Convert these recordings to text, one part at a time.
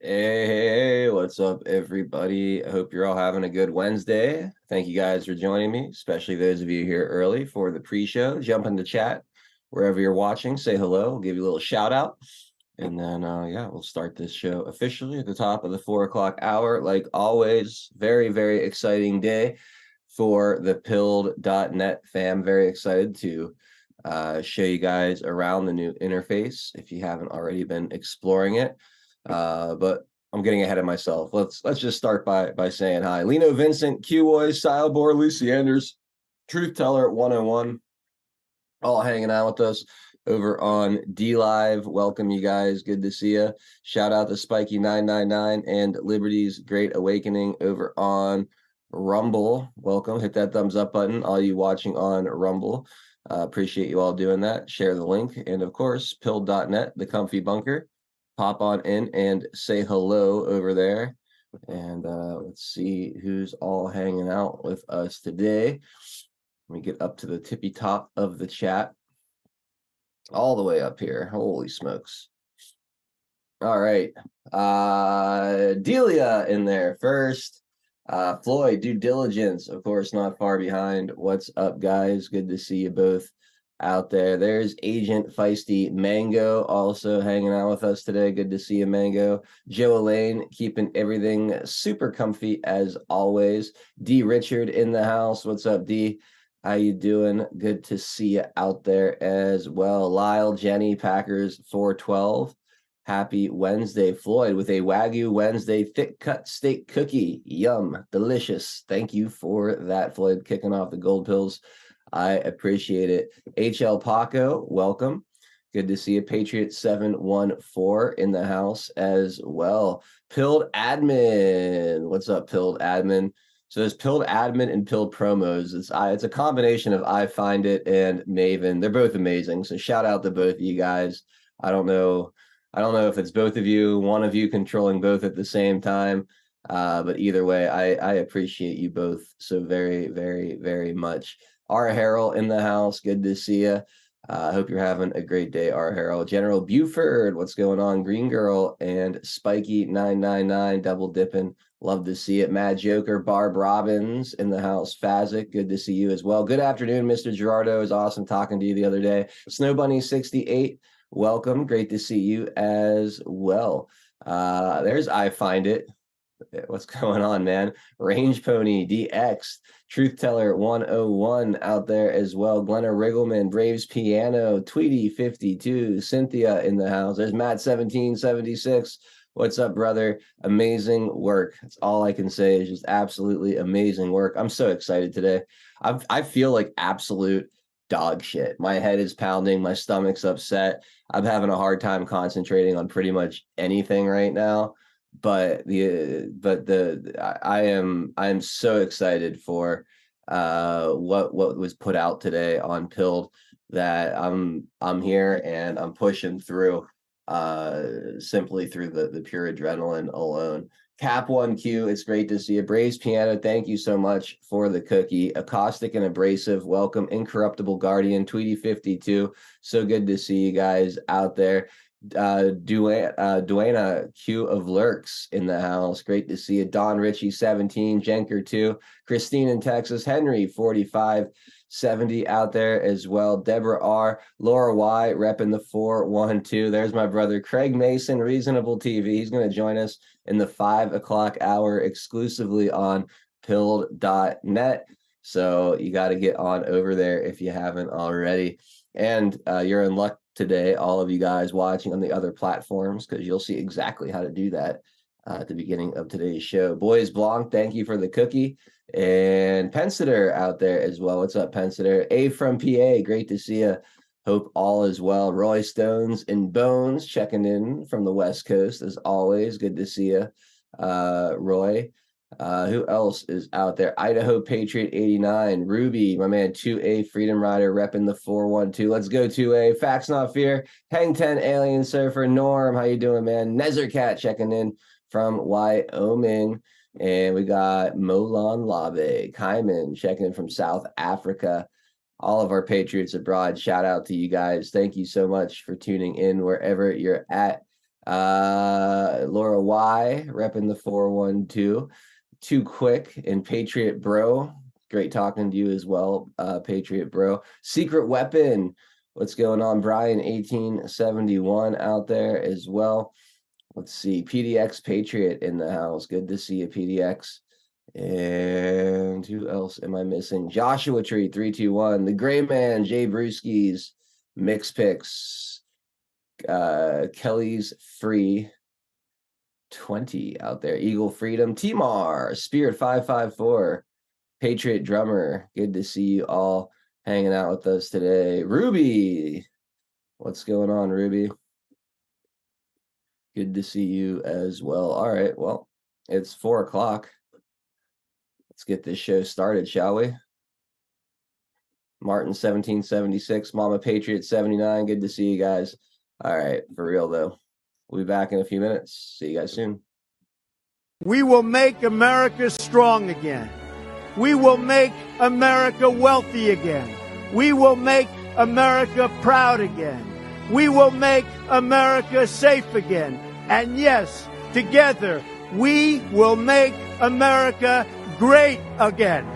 Hey, what's up, everybody? I hope you're all having a good Wednesday. Thank you guys for joining me, especially those of you here early for the pre-show. Jump into chat wherever you're watching. Say hello. We'll give you a little shout out. And then, yeah, we'll start this show officially at the top of the 4 o'clock hour. Like always, very, very exciting day for the pilled.net fam. Very excited to show you guys around the new interface if you haven't already been exploring it. But I'm getting ahead of myself. Let's just start by saying hi. Lino Vincent, Q-Boy, Silebor, Lucy Anders, Truth Teller 101, all hanging out with us over on D Live. Welcome, you guys. Good to see you. Shout out to Spiky 999 and Liberty's Great Awakening over on Rumble. Welcome. Hit that thumbs up button, all you watching on Rumble. Appreciate you all doing that. Share the link. And of course, pill.net, the comfy bunker. Pop on in and say hello over there. And let's see who's all hanging out with us today. Let me get up to the tippy top of the chat. All the way up here. Holy smokes. All right. Delia in there first. Floyd, due diligence, of course, not far behind. What's up, guys? Good to see you both out there. There's Agent Feisty Mango also hanging out with us today. Good to see you, Mango. Joe Elaine keeping everything super comfy as always. D Richard in the house. What's up, D? How you doing? Good to see you out there as well. Lyle, Jenny, Packers 412. Happy Wednesday, Floyd, with a Wagyu Wednesday thick cut steak cookie. Yum, delicious. Thank you for that, Floyd, kicking off the gold pills. I appreciate it. HL Paco, welcome. Good to see you. Patriot 714 in the house as well. Pilled Admin. What's up, Pilled Admin? So there's Pilled Admin and Pilled Promos. It's a combination of I Find It and Maven. They're both amazing. So shout out to both of you guys. I don't know if it's both of you, one of you controlling both at the same time. But either way, I appreciate you both so very, very, very much. R. Harrell in the house. Good to see you. I hope you're having a great day, R. Harrell. General Buford, what's going on? Green Girl and Spiky 999 double dipping. Love to see it. Mad Joker, Barb Robbins in the house. Fazic, good to see you as well. Good afternoon, Mr. Gerardo. It was awesome talking to you the other day. Snow Bunny 68, welcome. Great to see you as well. There's I Find It. What's going on, man? Range Pony DX, Truth Teller 101 out there as well. Glenna Riggleman, Braves Piano, Tweety 52, Cynthia in the house. There's Matt 1776. What's up, brother? Amazing work. That's all I can say is just absolutely amazing work. I'm so excited today. I feel like absolute dog shit. My head is pounding. My stomach's upset. I'm having a hard time concentrating on pretty much anything right now. But I am so excited for what was put out today on Pilled that I'm here and I'm pushing through simply through the pure adrenaline alone. Cap 1Q, it's great to see you. Braves Piano, thank you so much for the cookie. Acoustic and Abrasive, welcome. Incorruptible Guardian, Tweety 52, so good to see you guys out there. Duana Q of Lurks in the house. Great to see you. Don Ritchie 17, Jenker 2, Christine in Texas, Henry 4570 out there as well. Deborah R, Laura Y repping the 412. There's my brother Craig Mason, Reasonable TV. He's going to join us in the 5 o'clock hour exclusively on pilled.net. So you got to get on over there if you haven't already. And you're in luck today, all of you guys watching on the other platforms, because you'll see exactly how to do that at the beginning of today's show. Boys Blanc, thank you for the cookie. And Pensider out there as well. What's up, Pensider? A from PA, great to see you. Hope all is well. Roy Stones and Bones checking in from the West Coast as always. Good to see you, Roy. Who else is out there? Idaho Patriot 89, Ruby, my man 2A Freedom Rider repping the 412. Let's go 2A. Facts Not Fear. Hang 10 Alien Surfer. Norm, how you doing, man? Nezercat checking in from Wyoming. And we got Molan Labe, Kaiman checking in from South Africa. All of our Patriots abroad, shout out to you guys. Thank you so much for tuning in wherever you're at. Laura Y repping the 412. Too Quick and Patriot Bro. Great talking to you as well, Patriot Bro. Secret Weapon. What's going on? Brian 1871 out there as well. Let's see. PDX Patriot in the house. Good to see you, PDX. And who else am I missing? Joshua Tree 321. The Gray Man, Jay Brewskis, Mix Picks, Kelly's Free 20 out there. Eagle Freedom, Timar, Spirit 554, Patriot Drummer. Good to see you all hanging out with us today. Ruby, what's going on, Ruby? Good to see you as well. All right, well, it's 4 o'clock. Let's get this show started, shall we? Martin 1776, Mama Patriot 79. Good to see you guys. All right, for real though. We'll be back in a few minutes. See you guys soon. We will make America strong again. We will make America wealthy again. We will make America proud again. We will make America safe again. And yes, together, we will make America great again.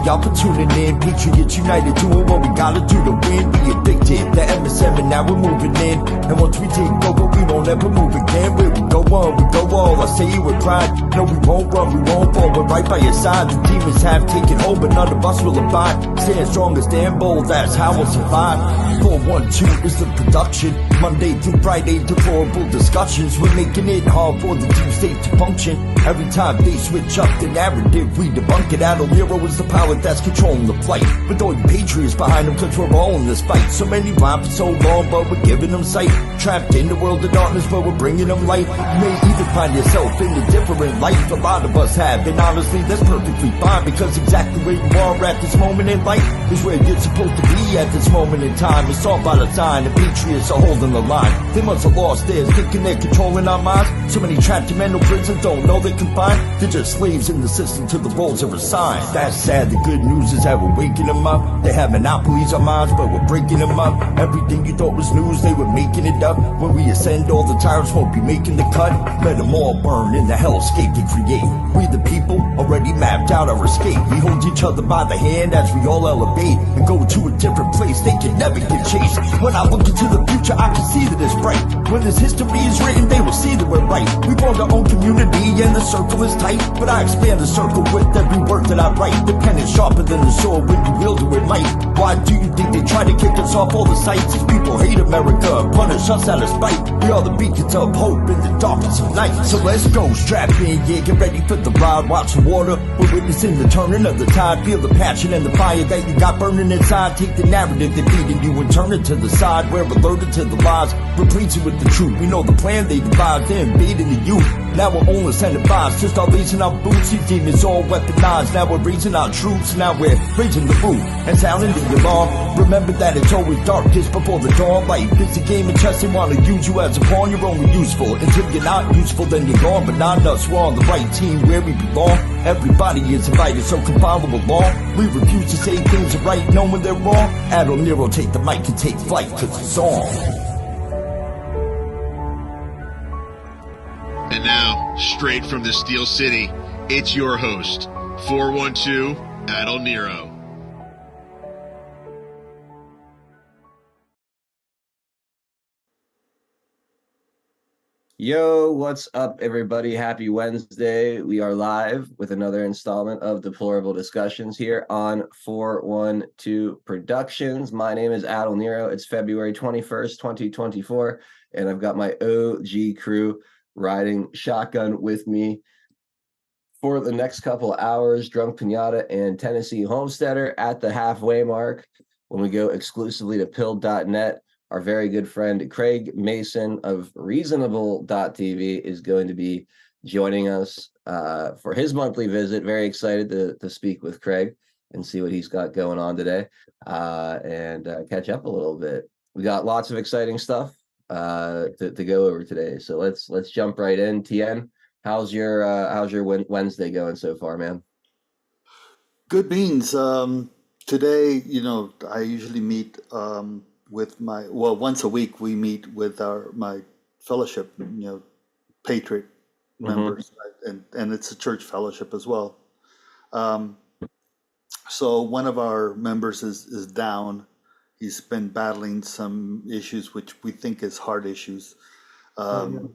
Y'all for tuning in, Patriots United, doing what we gotta do to win. Be addicted, the MSM, and now we're moving in. And once we take over, we won't ever move again. Where we go on, we go all. I say it with pride. No, we won't run, we won't fall. We're right by your side. The demons have taken hold, but none of us will abide. Stand strong and stand bold, that's how we'll survive. 412 is the production. Monday through Friday, deplorable discussions. We're making it hard for the deep state to function. Every time they switch up the narrative, we debunk it. Adol Nero is the power that's controlling the flight. With all the patriots behind them, cause we're all in this fight. So many rhyme for so long, but we're giving them sight. Trapped in the world of darkness, but we're bringing them light. You may even find yourself in a different life. A lot of us have, and honestly, that's perfectly fine. Because exactly where you are at this moment in life is where you're supposed to be at this moment in time. It's all by design, the patriots are holding the line. They must have lost theirs, thinking they're controlling our minds. So many trapped in mental prisons don't know they're confined. They're just slaves in the system to the roles they're assigned. That's sad, the good news is that we're waking them up. They have monopolies on minds, but we're breaking them up. Everything you thought was news, they were making it up. When we ascend, all the tyrants won't be making the cut. Let them all burn in the hellscape they create. We the people already mapped out our escape. We hold each other by the hand as we all elevate and go to a different place. They can never get chased. When I look into the future, I can see that it's bright. When this history is written, they will see that we're right. We formed our own community and the circle is tight. But I expand the circle with every word that I write. The pen is sharper than the sword when you wield it with might. Why do you think they try to kick us off all the sites? These people hate America, punish us out of spite. We are the beacons of hope in the darkness of night. So let's go, strap in, yeah, get ready for the ride. Watch the water, we're witnessing the turning of the tide. Feel the passion and the fire that you got burning inside. Take the narrative they're feeding you and turn it to the side. We're alerted to the lies, replacing with the truth. We know the plan they devised, they're invading the youth. Now we're only sending vibes to start raising our boots. These demons all weaponized. Now we're raising our troops. Now we're raising the roof and sounding the alarm. Remember that it's always darkest before the dawn. Life is a game of chess. They want to use you as a pawn. You're only useful until you're not useful. Then you're gone. But not us. We're on the right team where we belong. Everybody is invited, so come follow along. We refuse to say things are right, knowing they're wrong. Adol Nero, take the mic and take flight, cause it's on. And now, straight from the Steel City, it's your host, 412 Adol Nero. Yo, what's up, everybody? Happy Wednesday. We are live with another installment of Deplorable Discussions here on 412 Productions. My name is Adol Nero. It's February 21st, 2024, and I've got my OG crew riding shotgun with me for the next couple of hours. Drunk Pinata and Tennessee Homesteader at the halfway mark when we go exclusively to pill.net. Our very good friend Craig Mason of Reasonable.tv is going to be joining us for his monthly visit. Very excited to speak with Craig and see what he's got going on today, and catch up a little bit. We got lots of exciting stuff to go over today. So let's jump right in. Tien, how's your Wednesday going so far, man? Good beans. Today, I usually meet with once a week we meet with my fellowship, Patriot Hmm. members, right? And it's a church fellowship as well. Um, so one of our members is down. He's been battling some issues which we think is heart issues. Oh, Um, no.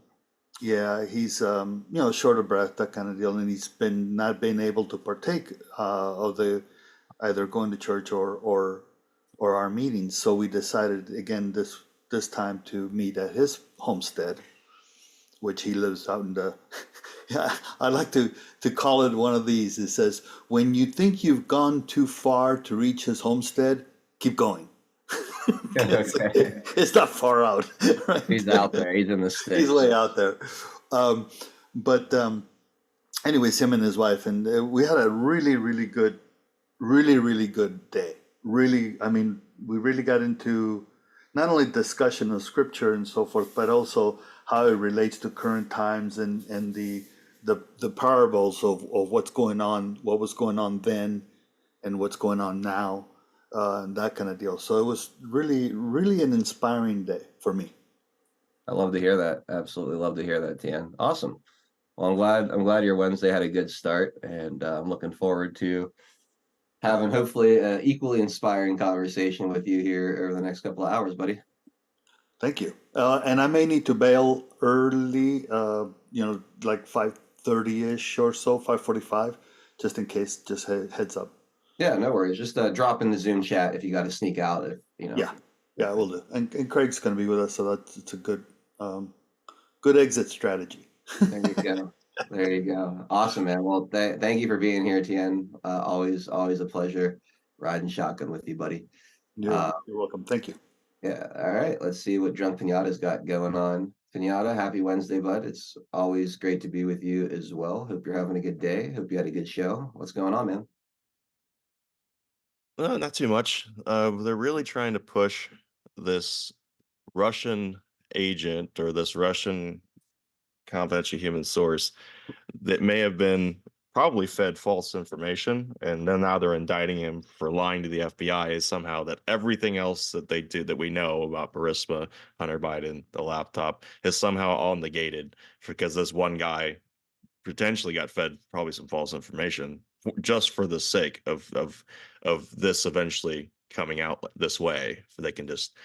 yeah, he's short of breath, that kind of deal, and he's been not been able to partake of the either going to church or our meetings. So we decided again this time to meet at his homestead, which he lives out in the. Yeah, I like to call it one of these. It says, "When you think you've gone too far to reach his homestead, keep going." it's, Okay. it's not far out, right? He's out there. He's in the He's sticks. way out there. Um, but anyways, him and his wife, and we had a really good day. Really, I mean, we really got into not only discussion of scripture and so forth, but also how it relates to current times and the parables of what's going on, what was going on then, and what's going on now, and that kind of deal. So it was really an inspiring day for me. I love to hear that. Absolutely love to hear that, Tien. Awesome. Well, I'm glad your Wednesday had a good start, and I'm looking forward to having hopefully an equally inspiring conversation with you here over the next couple of hours, buddy. Thank you. And I may need to bail early, like 5:30 ish or so, 5:45, just in case. Just heads up. Yeah, no worries. Just drop in the Zoom chat if you got to sneak out. If you know. Yeah, yeah, Yeah, I will do. And Craig's going to be with us, so it's a um, good exit strategy. there you go. There you go. Awesome, man. Well, thank you for being here, Tien. Always a pleasure riding shotgun with you, buddy. Uh, You're welcome. Thank you. yeah. All right. Let's see what Drunk Pinata's got going on. Pinata, happy Wednesday, bud. It's always great to be with you as well. Hope you're having a good day. Hope you had a good show. What's going on, man? Not too much. They're really trying to push this Russian agent or this Russian confidential human source that may have been probably fed false information, and then now they're indicting him for lying to the FBI. Is somehow that everything else that they did that we know about Burisma, Hunter Biden, the laptop, is somehow all negated because this one guy potentially got fed probably some false information just for the sake of this eventually coming out this way. They can just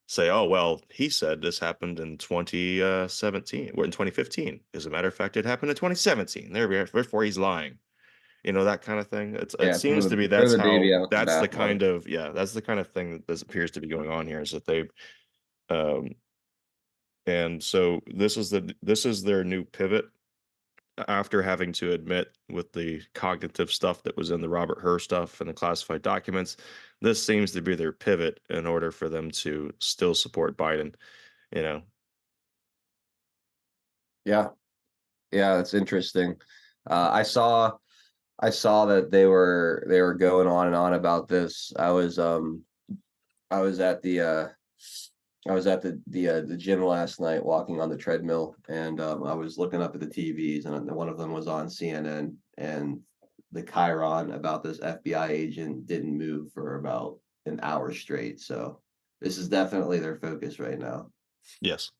say, "Oh well, he said this happened in 2017, or in 2015. As a matter of fact, it happened in 2017. There we are. Therefore, he's lying." That kind of thing. It Yeah, seems to be throw that's the baby how out with the bathwater. that's the kind of thing that this appears to be going on here. Is that they um and so this is their new pivot after having to admit with the cognitive stuff that was in the Robert Hur stuff and the classified documents, this seems to be their pivot in order for them to still support Biden. You know, Yeah, yeah, that's interesting. I saw that they were going on and on about this. I was at the the gym last night walking on the treadmill, and I was looking up at the TVs, and one of them was on CNN, and the chyron about this FBI agent didn't move for about an hour straight. So this is definitely their focus right now. yes.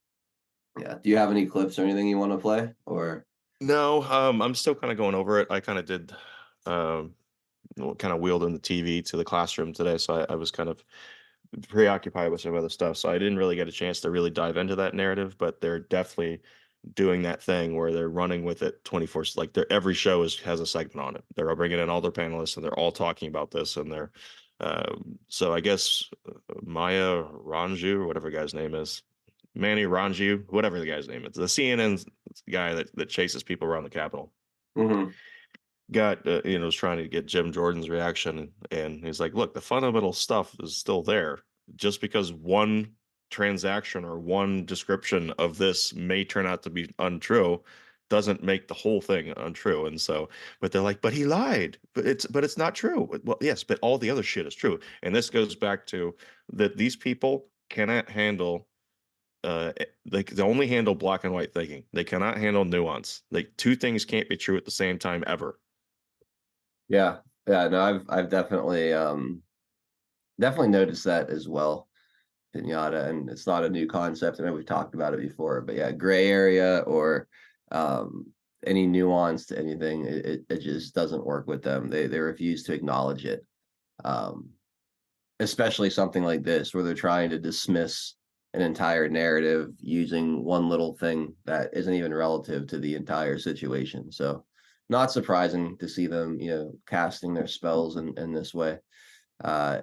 Yeah. Do you have any clips or anything you want to play? Or No, I'm still kind of going over it. I kind of did, um, kind of wheeled in the TV to the classroom today, so I was kind of preoccupied with some other stuff. So I didn't really get a chance to really dive into that narrative, but they're definitely doing that thing where they're running with it 24, like their every show has a segment on it. They're bringing in all their panelists and they're all talking about this. And so I guess Maya Ranju, or whatever the guy's name is, Manny Ranju, whatever the guy's name is, the CNN guy that chases people around the Capitol, Mhm. got was trying to get Jim Jordan's reaction, and he's like, "Look, the fundamental stuff is still there. Just because one transaction or one description of this may turn out to be untrue, doesn't make the whole thing untrue. And so, but they're like, but he lied. But it's not true. Well, yes, but all the other shit is true. And this goes back to that these people cannot handle they only handle black and white thinking. They cannot handle nuance. Like two things can't be true at the same time ever. Yeah. Yeah, no, I've definitely noticed that as well, pinata, and it's not a new concept. I know we've talked about it before, but yeah, gray area or um any nuance to anything, it just doesn't work with them. They refuse to acknowledge it. Um, Especially something like this where they're trying to dismiss an entire narrative using one little thing that isn't even relative to the entire situation. So not surprising to see them, casting their spells in this way. Uh,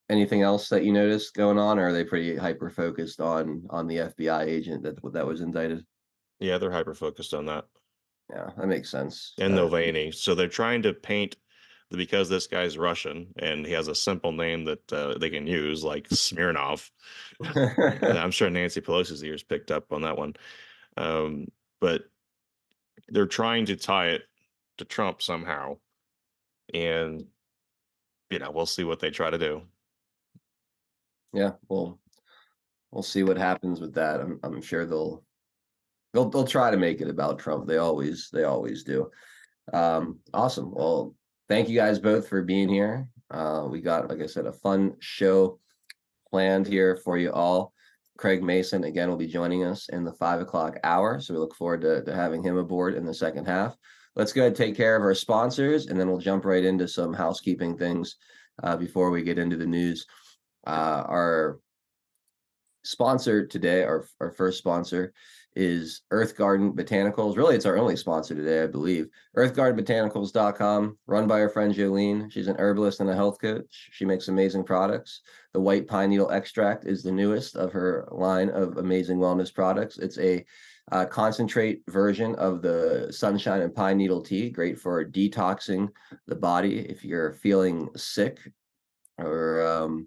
Anything else that you noticed going on, or are they pretty hyper focused on the FBI agent that was indicted? Yeah, they're hyper focused on that. Yeah, that makes sense. And Novani. So they're trying to paint because this guy's Russian and he has a simple name that they can use, like Smirnov. I'm sure Nancy Pelosi's ears picked up on that one. But they're trying to tie it to Trump somehow. And, we'll see what they try to do. Yeah, well, we'll see what happens with that. I'm sure they'll try to make it about Trump. They always do. Awesome. Well, thank you guys both for being here. We got, like I said, a fun show planned here for you all. Craig Mason again will be joining us in the 5 o'clock hour, so we look forward to having him aboard in the second half. Let's go ahead and take care of our sponsors, and then we'll jump right into some housekeeping things before we get into the news. Our sponsor today, our first sponsor, is Earth Garden Botanicals. Really, it's our only sponsor today, I believe. EarthGardenBotanicals.com, run by our friend Jolene. She's an herbalist and a health coach. She makes amazing products. The white pine needle extract is the newest of her line of amazing wellness products. It's a concentrate version of the sunshine and pine needle tea, great for detoxing the body if you're feeling sick or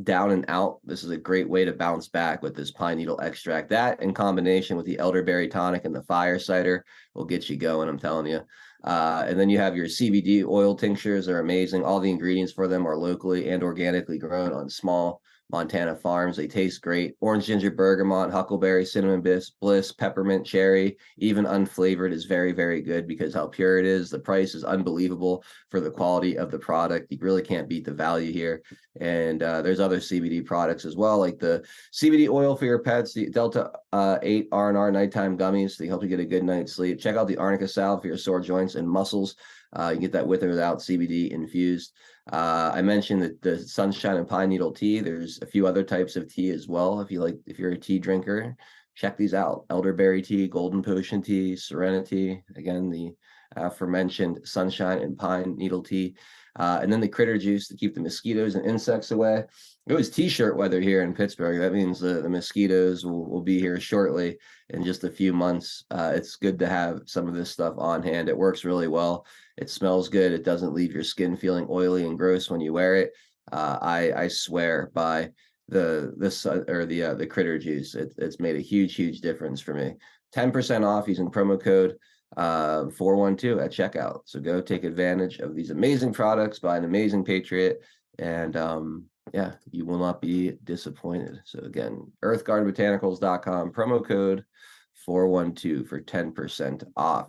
down and out. This is a great way to bounce back with this pine needle extract. That in combination with the elderberry tonic and the fire cider will get you going, I'm telling you. And then you have your CBD oil tinctures. They're amazing. All the ingredients for them are locally and organically grown on small Montana farms. They taste great. Orange ginger bergamot, huckleberry, cinnamon bliss, peppermint, cherry, even unflavored is very, very good because how pure it is. The price is unbelievable for the quality of the product. You really can't beat the value here. And there's other CBD products as well, like the CBD oil for your pets, the Delta 8 R&R nighttime gummies. They help you get a good night's sleep. Check out the Arnica salve for your sore joints and muscles. You can get that with or without CBD infused. I mentioned that the sunshine and pine needle tea. There's a few other types of tea as well. If you're a tea drinker, check these out: elderberry tea, golden potion tea, serenity. Again, the aforementioned sunshine and pine needle tea. And then the critter juice to keep the mosquitoes and insects away. It was t-shirt weather here in Pittsburgh. That means the mosquitoes will be here shortly in just a few months. It's good to have some of this stuff on hand. It works really well. It smells good. It doesn't leave your skin feeling oily and gross when you wear it. I swear by the critter juice. It's made a huge difference for me. 10% off using promo code 412 at checkout. So go take advantage of these amazing products by an amazing patriot, and yeah, you will not be disappointed. So again, earthgardenbotanicals.com, promo code 412 for 10% off.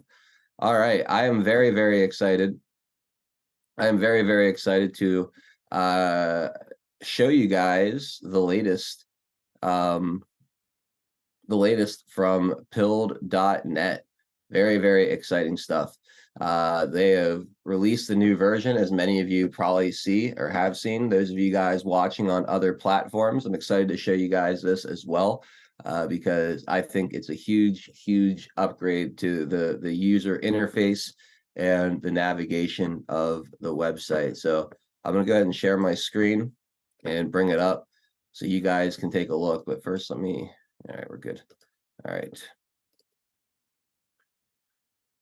All right, I am very excited. I am very excited to show you guys the latest from pilled.net. Very exciting stuff. They have released the new version, as many of you probably see or have seen. Those of you guys watching on other platforms, I'm excited to show you guys this as well, because I think it's a huge upgrade to the user interface and the navigation of the website. So I'm going to go ahead and share my screen and bring it up so you guys can take a look. But first, all right, we're good. All right.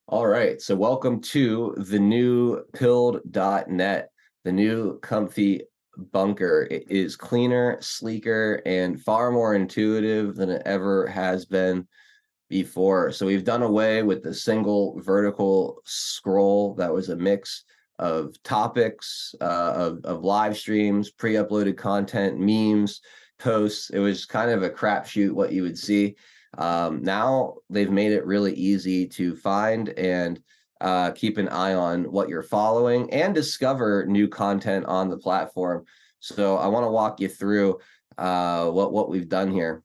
All right, so welcome to the new pilled.net, the new comfy bunker. It is cleaner, sleeker, and far more intuitive than it ever has been before. So we've done away with the single vertical scroll that was a mix of topics, of live streams, pre-uploaded content, memes, posts. It was kind of a crapshoot what you would see. Now they've made it really easy to find and keep an eye on what you're following and discover new content on the platform. So I want to walk you through what we've done here.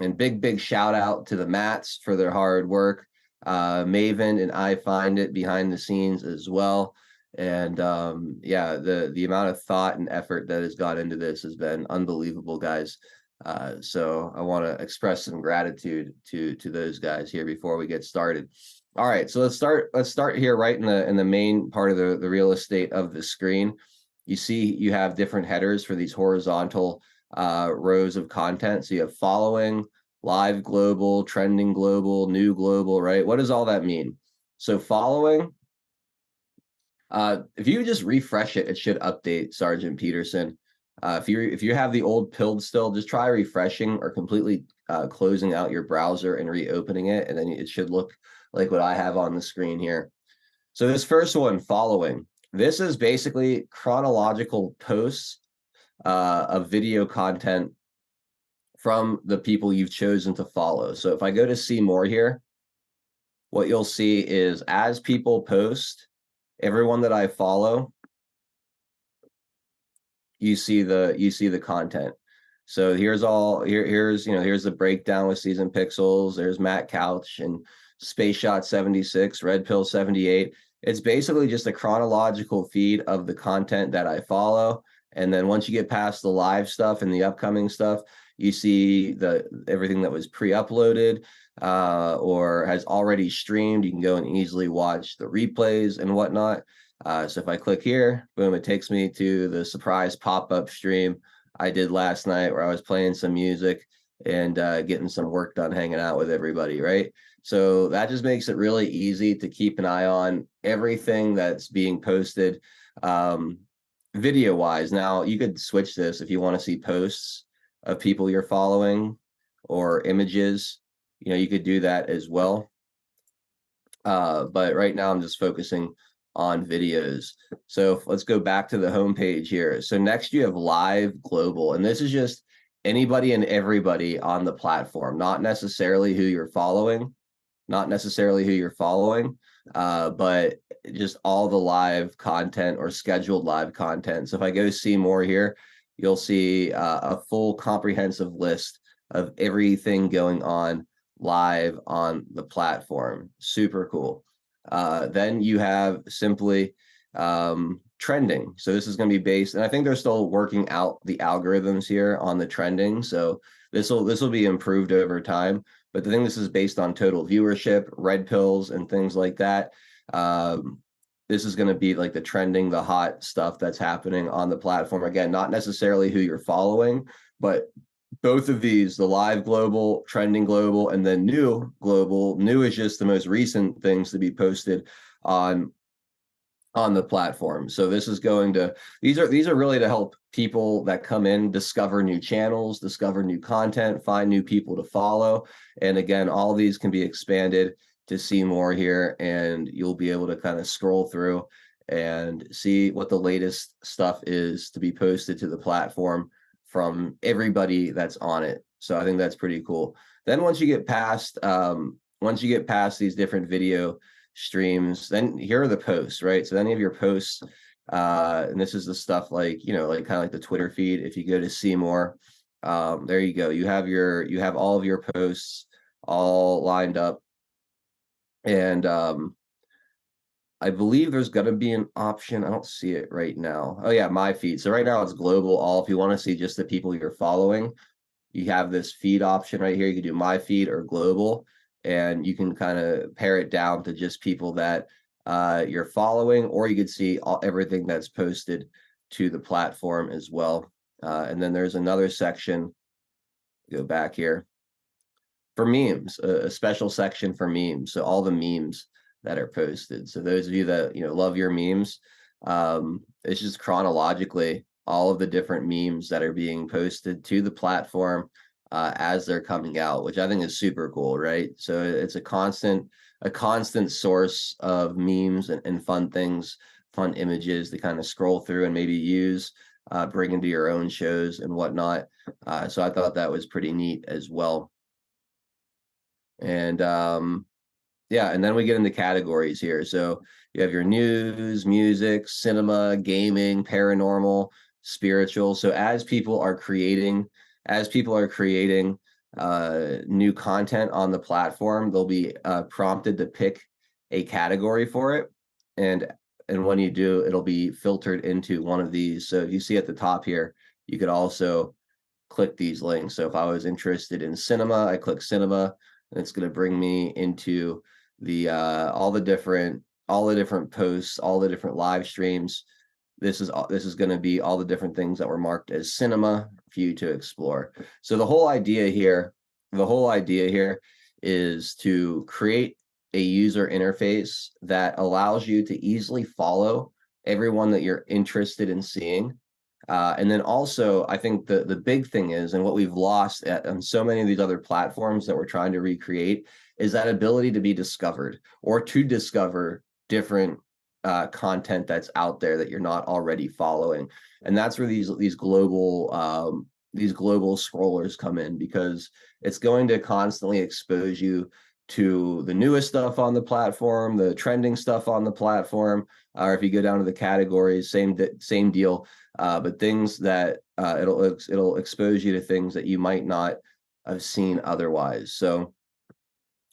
And big shout out to the Mats for their hard work. Maven and I find it behind the scenes as well. And yeah, the amount of thought and effort that has gone into this has been unbelievable, guys. So I want to express some gratitude to those guys here before we get started. All right, so let's start here right in the main part of the real estate of the screen. You see you have different headers for these horizontal rows of content. So you have following, live global, trending global, new global, right? What does all that mean? So following, if you just refresh it, it should update, Sergeant Peterson. If you have the old pilled still, just try refreshing or completely closing out your browser and reopening it, and then it should look like what I have on the screen here. So this first one, following, this is basically chronological posts of video content from the people you've chosen to follow. So if I go to see more here, what you'll see is as people post, everyone that I follow, you see the content. So here's the breakdown with Season Pixels. There's Matt Couch and Space Shot 76, Red Pill 78. It's basically just a chronological feed of the content that I follow. And then once you get past the live stuff and the upcoming stuff, you see everything that was pre-uploaded or has already streamed. You can go and easily watch the replays and whatnot. So if I click here, boom, it takes me to the surprise pop-up stream I did last night where I was playing some music and getting some work done hanging out with everybody, right? So that just makes it really easy to keep an eye on everything that's being posted video-wise. Now, you could switch this if you want to see posts of people you're following or images. You could do that as well. But right now I'm just focusing on videos. So let's go back to the homepage here. So next you have live global, and this is just anybody and everybody on the platform, not necessarily who you're following, but just all the live content or scheduled live content. So if I go see more here, you'll see a full comprehensive list of everything going on live on the platform. Super cool. Then you have simply trending. So this is going to be based, and I think they're still working out the algorithms here on the trending. So this will be improved over time. But the thing, this is based on total viewership, red pills, and things like that. This is going to be like the trending, the hot stuff that's happening on the platform. Again, not necessarily who you're following, but both of these, the live global, trending global, and then new global. New is just the most recent things to be posted on the platform. So this is going to, these are really to help people that come in discover new channels, discover new content, find new people to follow. And again, all of these can be expanded to see more here, and you'll be able to kind of scroll through and see what the latest stuff is to be posted to the platform from everybody that's on it. So I think that's pretty cool. Then once you get past these different video streams, then here are the posts, right? So any of your posts, and this is the stuff like, like kind of like the Twitter feed. If you go to see more, there you go. You have all of your posts all lined up. And I believe there's going to be an option. I don't see it right now. Oh yeah, my feed. So right now it's global all. If you want to see just the people you're following, you have this feed option right here. You can do my feed or global, and you can kind of pare it down to just people that you're following, or you could see everything that's posted to the platform as well. And then there's another section, go back here, for memes, a special section for memes. So all the memes that are posted. So those of you that love your memes, it's just chronologically all of the different memes that are being posted to the platform as they're coming out, which I think is super cool, right? So it's a constant source of memes and fun things, fun images to kind of scroll through and maybe use, bring into your own shows and whatnot. So I thought that was pretty neat as well. And yeah, and then we get into categories here. So you have your news, music, cinema, gaming, paranormal, spiritual. So as people are creating new content on the platform, they'll be prompted to pick a category for it. And when you do, it'll be filtered into one of these. So if you see at the top here, you could also click these links. So if I was interested in cinema, I click cinema, and it's going to bring me into the all the different posts, all the different live streams. This is going to be all the different things that were marked as cinema for you to explore. So the whole idea here is to create a user interface that allows you to easily follow everyone that you're interested in seeing. And then also, I think the big thing is, and what we've lost on so many of these other platforms that we're trying to recreate, is that ability to be discovered or to discover different content that's out there that you're not already following. And that's where these global scrollers come in, because it's going to constantly expose you to the newest stuff on the platform, the trending stuff on the platform, or if you go down to the categories, same deal. But things that it'll expose you to things that you might not have seen otherwise. So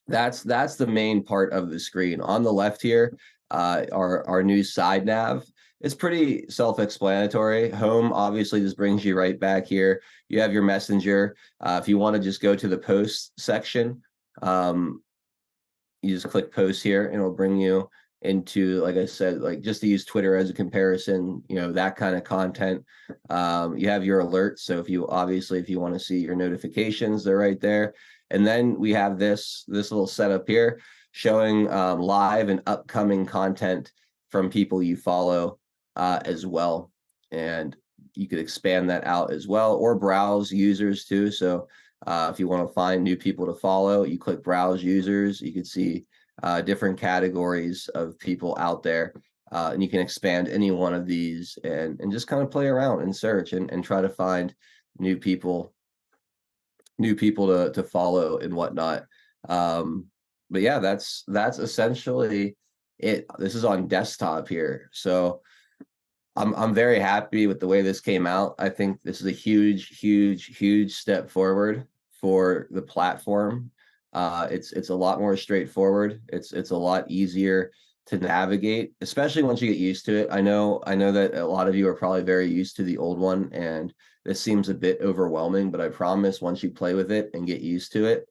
that's the main part of the screen. On the left here, our new side nav. It's pretty self-explanatory. Home obviously just brings you right back here. You have your messenger. If you want to just go to the post section, you just click post here and it'll bring you into, like I said, like just to use Twitter as a comparison, that kind of content. You have your alerts. So if you want to see your notifications, they're right there. And then we have this little setup here showing live and upcoming content from people you follow as well. And you could expand that out as well, or browse users too. So if you want to find new people to follow, you click browse users. You could see different categories of people out there. And you can expand any one of these and just kind of play around and search and try to find new people to follow and whatnot. But yeah, that's essentially it. This is on desktop here. So I'm very happy with the way this came out. I think this is a huge step forward for the platform. It's a lot more straightforward. It's a lot easier to navigate, especially once you get used to it. I know that a lot of you are probably very used to the old one, and this seems a bit overwhelming, but I promise once you play with it and get used to it,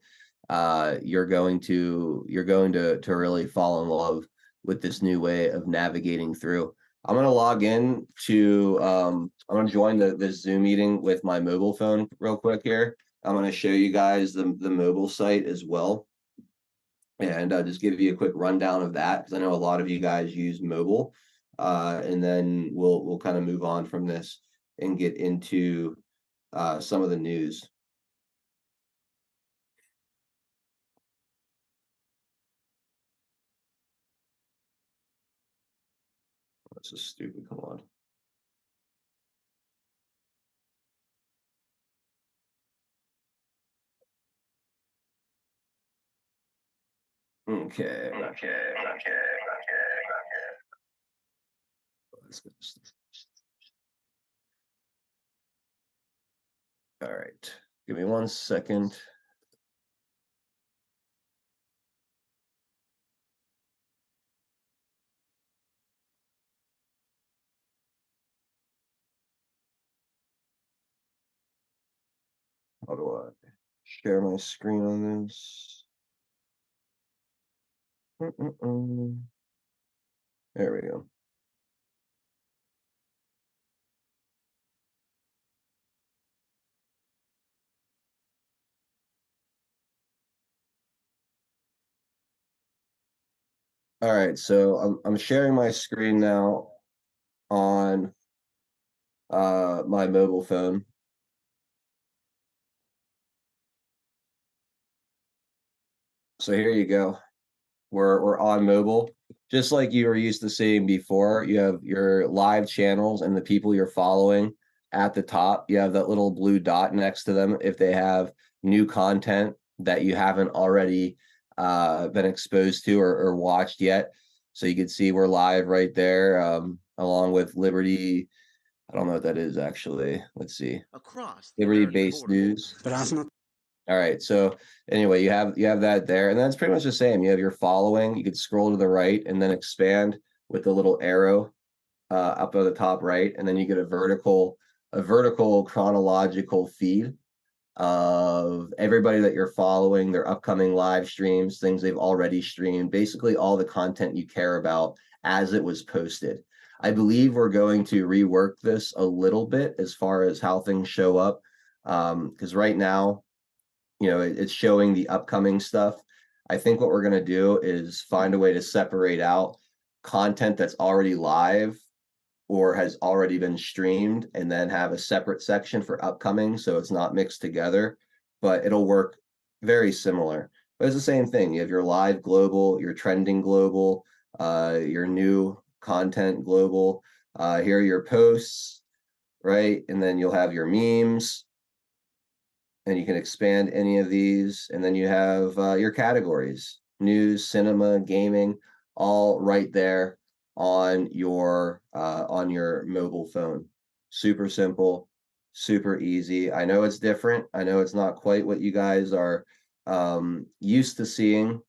you're going to really fall in love with this new way of navigating through. I'm going to log in to I'm going to join the Zoom meeting with my mobile phone real quick here. I'm going to show you guys the mobile site as well, and just give you a quick rundown of that, because I know a lot of you guys use mobile. And then we'll kind of move on from this and get into some of the news. That's a stupid. Come on. Okay. Let's go. All right. Give me 1 second. How do I share my screen on this? There we go. All right, so I'm sharing my screen now on my mobile phone. So here you go. We're on mobile. Just like you were used to seeing before, you have your live channels and the people you're following at the top. You have that little blue dot next to them if they have new content that you haven't already been exposed to or watched yet. So you can see we're live right there, along with Liberty. I don't know what that is actually. Let's see. Across the Liberty American Based border. News. All right. So anyway, you have that there, and that's pretty much the same. You have your following. You could scroll to the right and then expand with the little arrow up at the top right, and then you get a vertical chronological feed of everybody that you're following, their upcoming live streams, things they've already streamed, basically all the content you care about as it was posted. I believe we're going to rework this a little bit as far as how things show up, because right now, it's showing the upcoming stuff. I think what we're going to do is find a way to separate out content that's already live or has already been streamed and then have a separate section for upcoming so it's not mixed together, but it'll work very similar. But it's the same thing. You have your live global, your trending global, your new content global. Here are your posts, right? And then you'll have your memes, and you can expand any of these. And then you have your categories: news, cinema, gaming, all right there on your mobile phone. Super simple, super easy. I know it's different. I know it's not quite what you guys are used to seeing,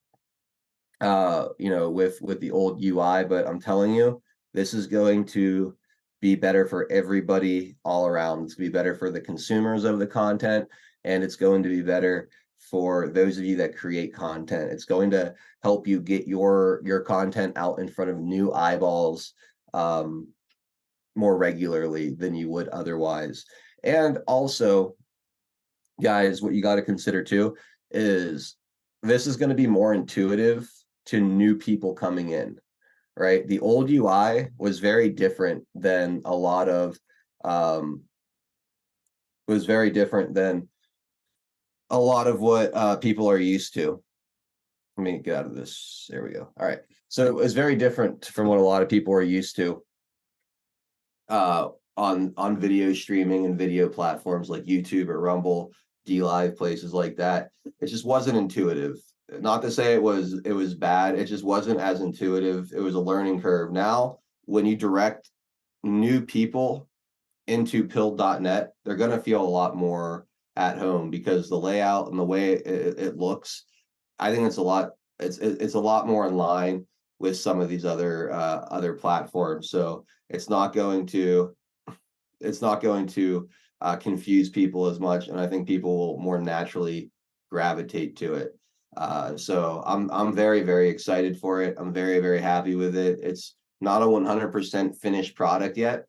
with the old UI, but I'm telling you, this is going to be better for everybody all around. It's going to be better for the consumers of the content, and it's going to be better for those of you that create content. It's going to help you get your content out in front of new eyeballs more regularly than you would otherwise. And also, guys, what you got to consider too is this is going to be more intuitive to new people coming in, right? The old UI was very different than a lot of was very different than a lot of what people are used to. Let me get out of this. There we go. All right. So it was very different from what a lot of people are used to on video streaming and video platforms like YouTube or Rumble, D Live, places like that. It just wasn't intuitive. Not to say it was bad. It just wasn't as intuitive. It was a learning curve. Now, when you direct new people into pill.net, they're going to feel a lot more at home because the layout and the way it looks, I think it's a lot more in line with some of these other platforms. So it's not going to confuse people as much, and I think people will more naturally gravitate to it. So I'm very, very excited for it. I'm very, very happy with it. It's not a 100% finished product yet.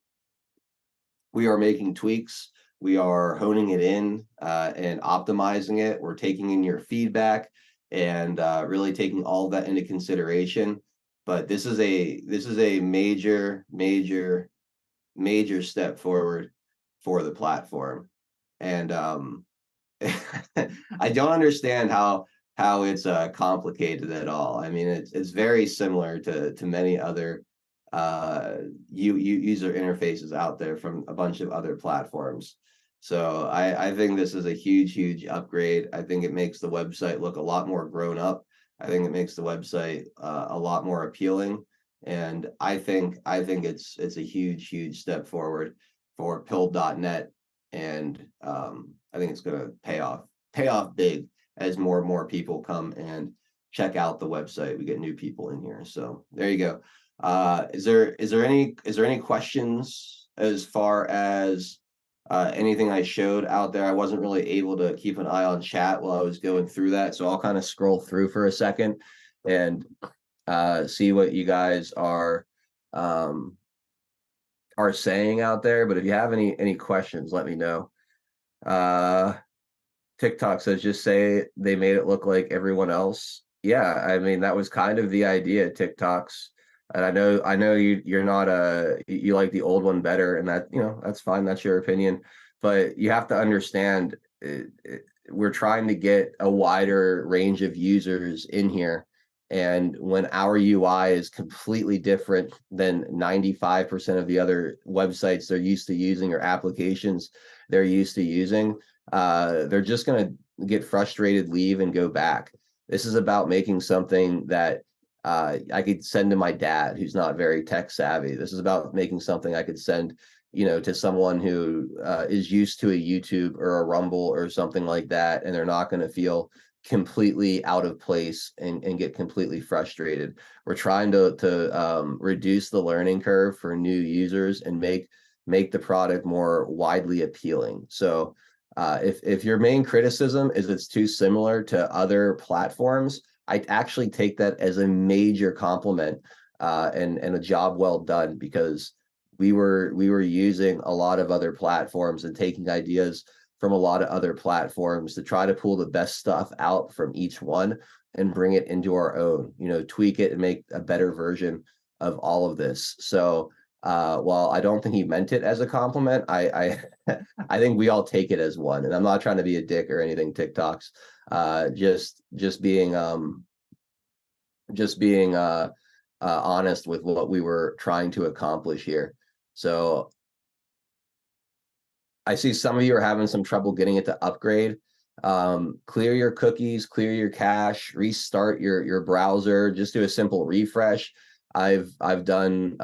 We are making tweaks. We are honing it in and optimizing it. We're taking in your feedback and really taking all of that into consideration. But this is a major, major, major step forward for the platform. And I don't understand how it's complicated at all. I mean, it's very similar to many other user interfaces out there from a bunch of other platforms. So I think this is a huge upgrade. I think it makes the website look a lot more grown up. I think it makes the website a lot more appealing, and I think it's a huge step forward for pill.net, and I think it's going to pay off big as more and more people come and check out the website. We get new people in here, so there you go. Is there any questions as far as anything I showed out there? I wasn't really able to keep an eye on chat while I was going through that, so I'll kind of scroll through for a second and see what you guys are saying out there. But if you have any questions, let me know. TikTok says just say they made it look like everyone else. Yeah, I mean that was kind of the idea, TikToks. And I know you're not you like the old one better, and that that's fine. That's your opinion, but you have to understand we're trying to get a wider range of users in here. And when our UI is completely different than 95% of the other websites they're used to using or applications they're used to using, they're just going to get frustrated, leave, and go back. This is about making something that I could send to my dad who's not very tech savvy. This is about making something I could send, to someone who is used to a YouTube or a Rumble or something like that, and they're not going to feel completely out of place and get completely frustrated. We're trying to reduce the learning curve for new users and make the product more widely appealing. So if your main criticism is it's too similar to other platforms, I actually take that as a major compliment and a job well done, because we were using a lot of other platforms and taking ideas from a lot of other platforms to try to pull the best stuff out from each one and bring it into our own, tweak it and make a better version of all of this. So while I don't think he meant it as a compliment, I I think we all take it as one. And I'm not trying to be a dick or anything, TikToks. Just being honest with what we were trying to accomplish here. So I see some of you are having some trouble getting it to upgrade. Clear your cookies, clear your cache, restart your browser, just do a simple refresh. I've done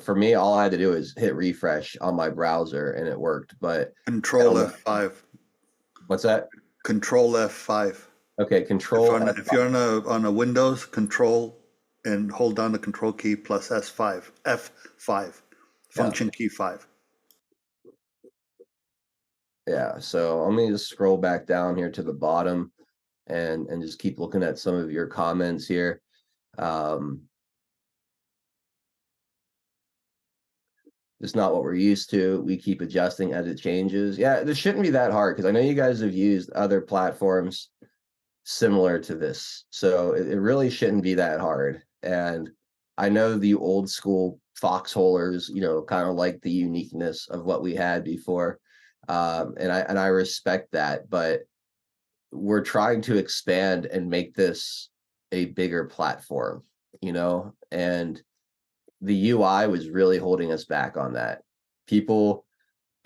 for me, all I had to do is hit refresh on my browser and it worked. But Control F5. What's that? Control F5. Okay, Control. If you're on a Windows, Control and hold down the Control key plus S5, F5, function key 5. Yeah, so let me just scroll back down here to the bottom and just keep looking at some of your comments here. It's not what we're used to. We keep adjusting as it changes. Yeah, this shouldn't be that hard, because I know you guys have used other platforms similar to this. So it really shouldn't be that hard. And I know the old school foxholers, kind of like the uniqueness of what we had before. And I respect that, but we're trying to expand and make this a bigger platform, and the UI was really holding us back on that. People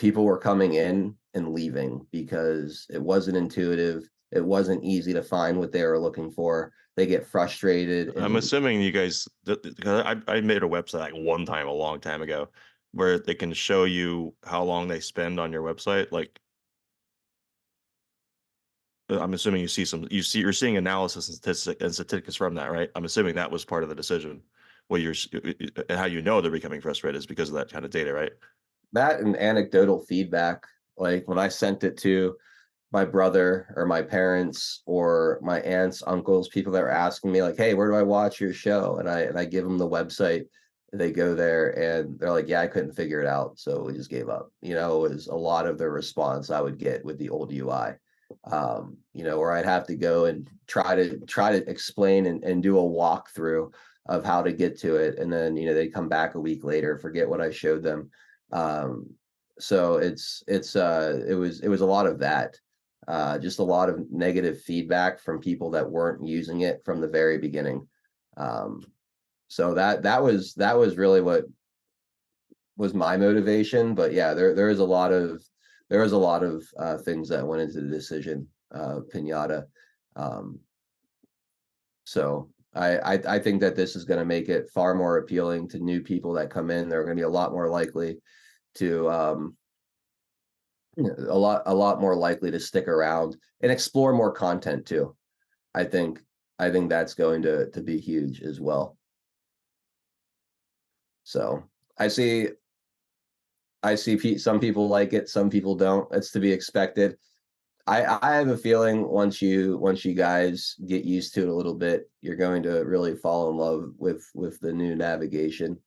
were coming in and leaving because it wasn't intuitive. It wasn't easy to find what they were looking for. They get frustrated. I'm assuming you guys, I made a website like one time a long time ago where they can show you how long they spend on your website. Like, I'm assuming you're seeing analysis and statistics from that, right? I'm assuming that was part of the decision. And how they're becoming frustrated is because of that kind of data, right? That and anecdotal feedback. Like when I sent it to my brother or my parents or my aunts, uncles, people that were asking me like, hey, where do I watch your show? And I give them the website. They go there and they're like, yeah, I couldn't figure it out. So we just gave up. It was a lot of the response I would get with the old UI. Where I'd have to go and try to explain and do a walkthrough of how to get to it. And then, they'd come back a week later, forget what I showed them. So it was a lot of that. Just a lot of negative feedback from people that weren't using it from the very beginning. So that was really what was my motivation. But yeah, there is a lot of things that went into the decision, Pinata. So I think that this is going to make it far more appealing to new people that come in. They're going to be a lot more likely to a lot more likely to stick around and explore more content too. I think that's going to be huge as well. So I see some people like it, some people don't. It's to be expected. I have a feeling once you guys get used to it a little bit, you're going to really fall in love with the new navigation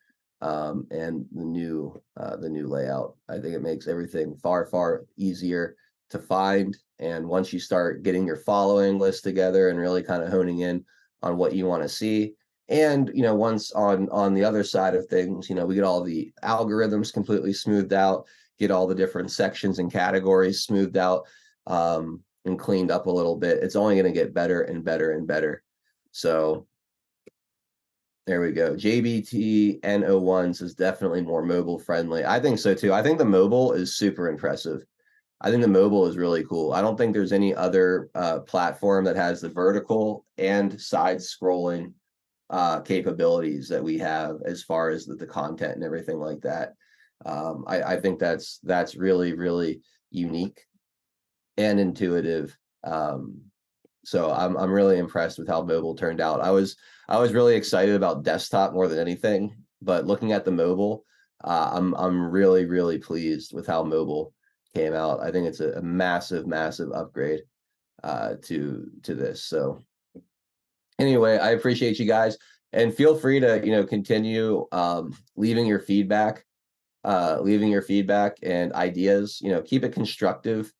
and the new layout. I think it makes everything far easier to find. And once you start getting your following list together and really kind of honing in on what you want to see, and once on the other side of things, we get all the algorithms completely smoothed out, get all the different sections and categories smoothed out. and cleaned up a little bit. It's only going to get better and better and better. So there we go. JBTN01 says definitely more mobile friendly. I think so too. I think the mobile is super impressive. I think the mobile is really cool. I don't think there's any other platform that has the vertical and side scrolling capabilities that we have as far as the content and everything like that. I think that's really, really unique and intuitive. So I'm really impressed with how mobile turned out. I was really excited about desktop more than anything, but looking at the mobile, I'm really, really pleased with how mobile came out. I think it's a massive, massive upgrade to this. So anyway, I appreciate you guys, and feel free to continue leaving your feedback and ideas. Keep it constructive.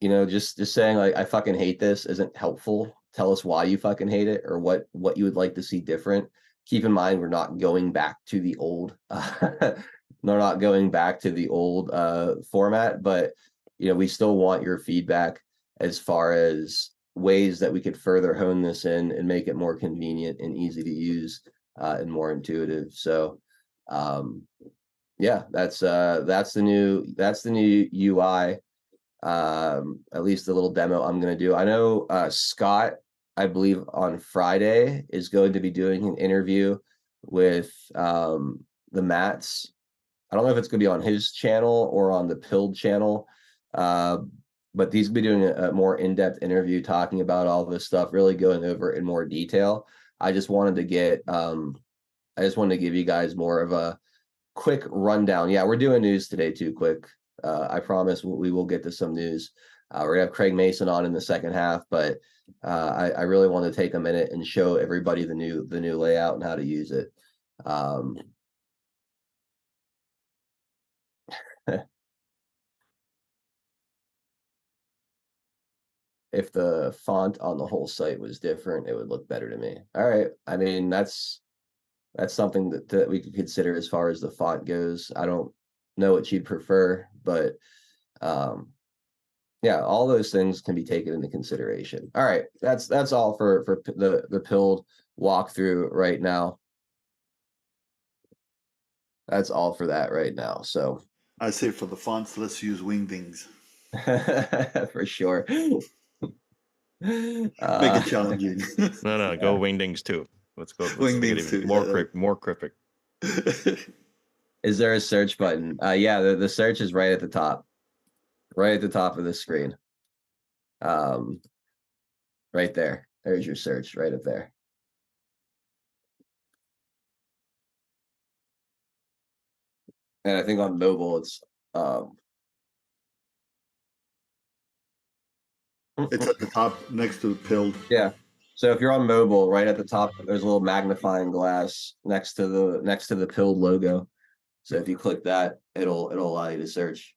Just saying like I fucking hate this isn't helpful. Tell us why you fucking hate it, or what you would like to see different. Keep in mind we're not going back to the old they're not going back to the old format, but we still want your feedback as far as ways that we could further hone this in and make it more convenient and easy to use and more intuitive. So yeah, that's the new UI. At least the little demo I'm going to do. I know Scott, I believe on Friday, is going to be doing an interview with the Mats. I don't know if it's going to be on his channel or on the Pilled channel, but he's going to be doing a more in-depth interview talking about all this stuff, really going over it in more detail. I just wanted to give you guys more of a quick rundown. Yeah, we're doing news today too, quick. I promise we will get to some news. We're gonna have Craig Mason on in the second half, but I really want to take a minute and show everybody the new layout and how to use it. If the font on the whole site was different, it would look better to me. All right. I mean, that's something that we could consider as far as the font goes. I don't know what you'd prefer, but yeah, all those things can be taken into consideration. All right, that's all for the Pilled walkthrough right now. That's all for that right now. So I say for the fonts, let's use Wingdings. for sure. Make it challenging. No, go Wingdings too. Let's make it Wingdings too. More cryptic. Is there a search button? Yeah, the search is right at the top. Right at the top of the screen. Right there. There's your search right up there. And I think on mobile it's it's at the top next to Pilled. Yeah. So if you're on mobile, right at the top, there's a little magnifying glass next to the Pilled logo. So if you click that, it'll allow you to search.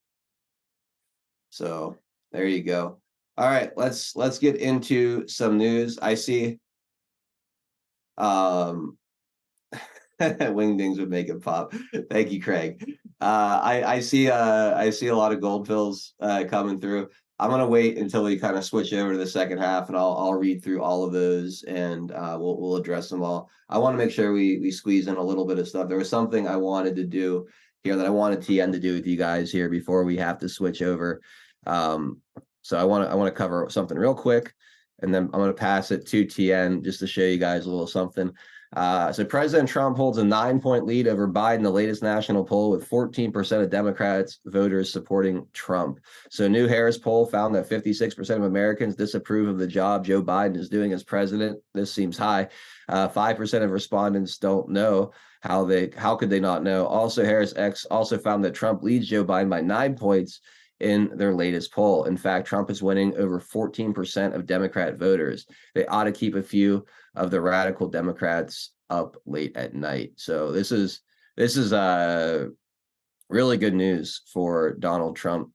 So there you go. All right, let's get into some news. I see Wingdings would make it pop. Thank you, Craig. I see a lot of gold pills coming through. I'm gonna wait until we kind of switch over to the second half, and I'll read through all of those, and we'll address them all. I want to make sure we squeeze in a little bit of stuff. There was something I wanted to do here that I wanted TN to do with you guys here before we have to switch over. So I want to cover something real quick, and then I'm going to pass it to TN just to show you guys a little something. So President Trump holds a 9-point lead over Biden, the latest national poll, with 14% of Democrats voters supporting Trump. So a new Harris poll found that 56% of Americans disapprove of the job Joe Biden is doing as president. This seems high. 5% of respondents don't know how could they not know. Also, Harris X also found that Trump leads Joe Biden by 9 points in their latest poll. In fact, Trump is winning over 14% of Democrat voters. They ought to keep a few of the radical Democrats up late at night. So this is really good news for Donald Trump.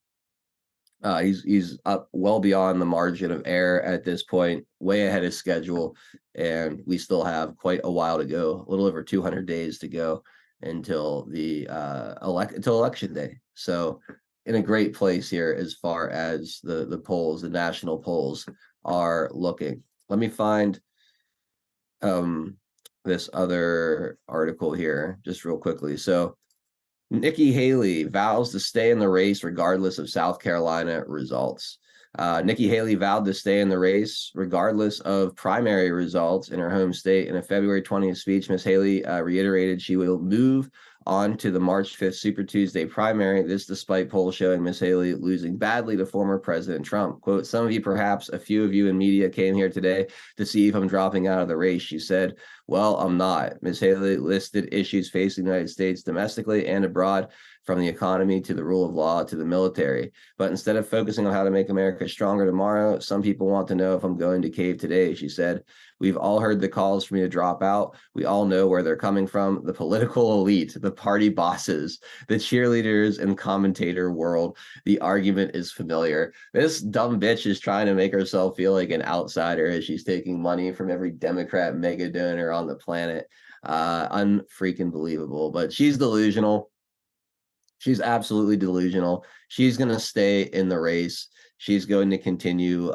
He's up well beyond the margin of error at this point, way ahead of schedule, and we still have quite a while to go, a little over 200 days to go until the until election day. So in a great place here as far as the polls, the national polls are looking. Let me find um this other article here just real quickly. So Nikki Haley vows to stay in the race regardless of South Carolina results. Nikki Haley vowed to stay in the race regardless of primary results in her home state. In a February 20th speech, Ms. Haley reiterated she will move on to the March 5th Super Tuesday primary. This despite polls showing Ms. Haley losing badly to former President Trump. Quote, some of you, perhaps a few of you in media came here today to see if I'm dropping out of the race, she said. Well, I'm not. Ms. Haley listed issues facing the United States domestically and abroad, from the economy to the rule of law to the military. But instead of focusing on how to make America stronger tomorrow, some people want to know if I'm going to cave today, she said. We've all heard the calls for me to drop out. We all know where they're coming from. The political elite, the party bosses, the cheerleaders and commentator world. The argument is familiar. This dumb bitch is trying to make herself feel like an outsider as she's taking money from every Democrat mega donor on the planet. Unfreaking believable. But she's delusional. She's absolutely delusional. She's going to stay in the race. She's going to continue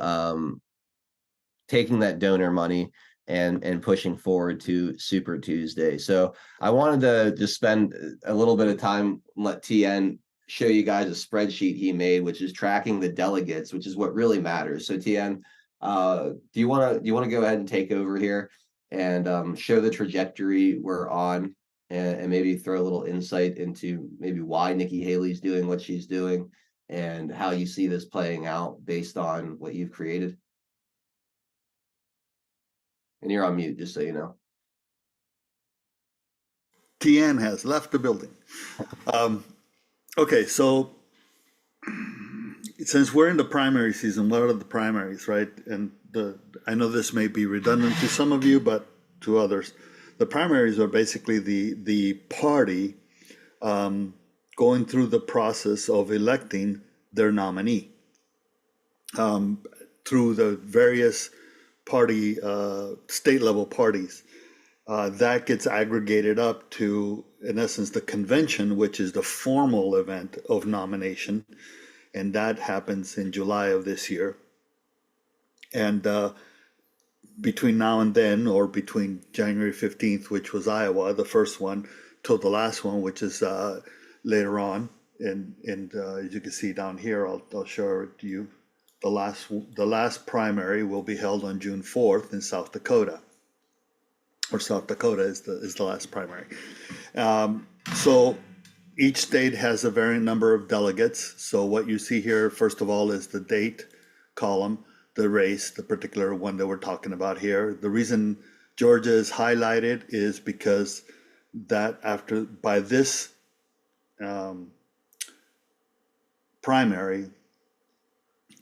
taking that donor money and pushing forward to Super Tuesday. So I wanted to just spend a little bit of time and let TN show you guys a spreadsheet he made, which is tracking the delegates, which is what really matters. So TN, do you want to go ahead and take over here and show the trajectory we're on, and maybe throw a little insight into maybe why Nikki Haley's doing what she's doing and how you see this playing out based on what you've created? And you're on mute, just so you know. TN has left the building. Okay, so since we're in the primary season, what are the primaries, right? And I know this may be redundant to some of you, but to others, the primaries are basically the party going through the process of electing their nominee through the various party state level parties. That gets aggregated up to, in essence, the convention, which is the formal event of nomination, and that happens in July of this year. And between now and then, or between January 15th, which was Iowa, the first one, till the last one, which is later on, and as you can see down here, I'll show it to you. The last primary will be held on June 4th in South Dakota. Or South Dakota is the last primary. So each state has a varying number of delegates. So what you see here, first of all, is the date column, the race, the particular one that we're talking about here. The reason Georgia is highlighted is because that by this primary,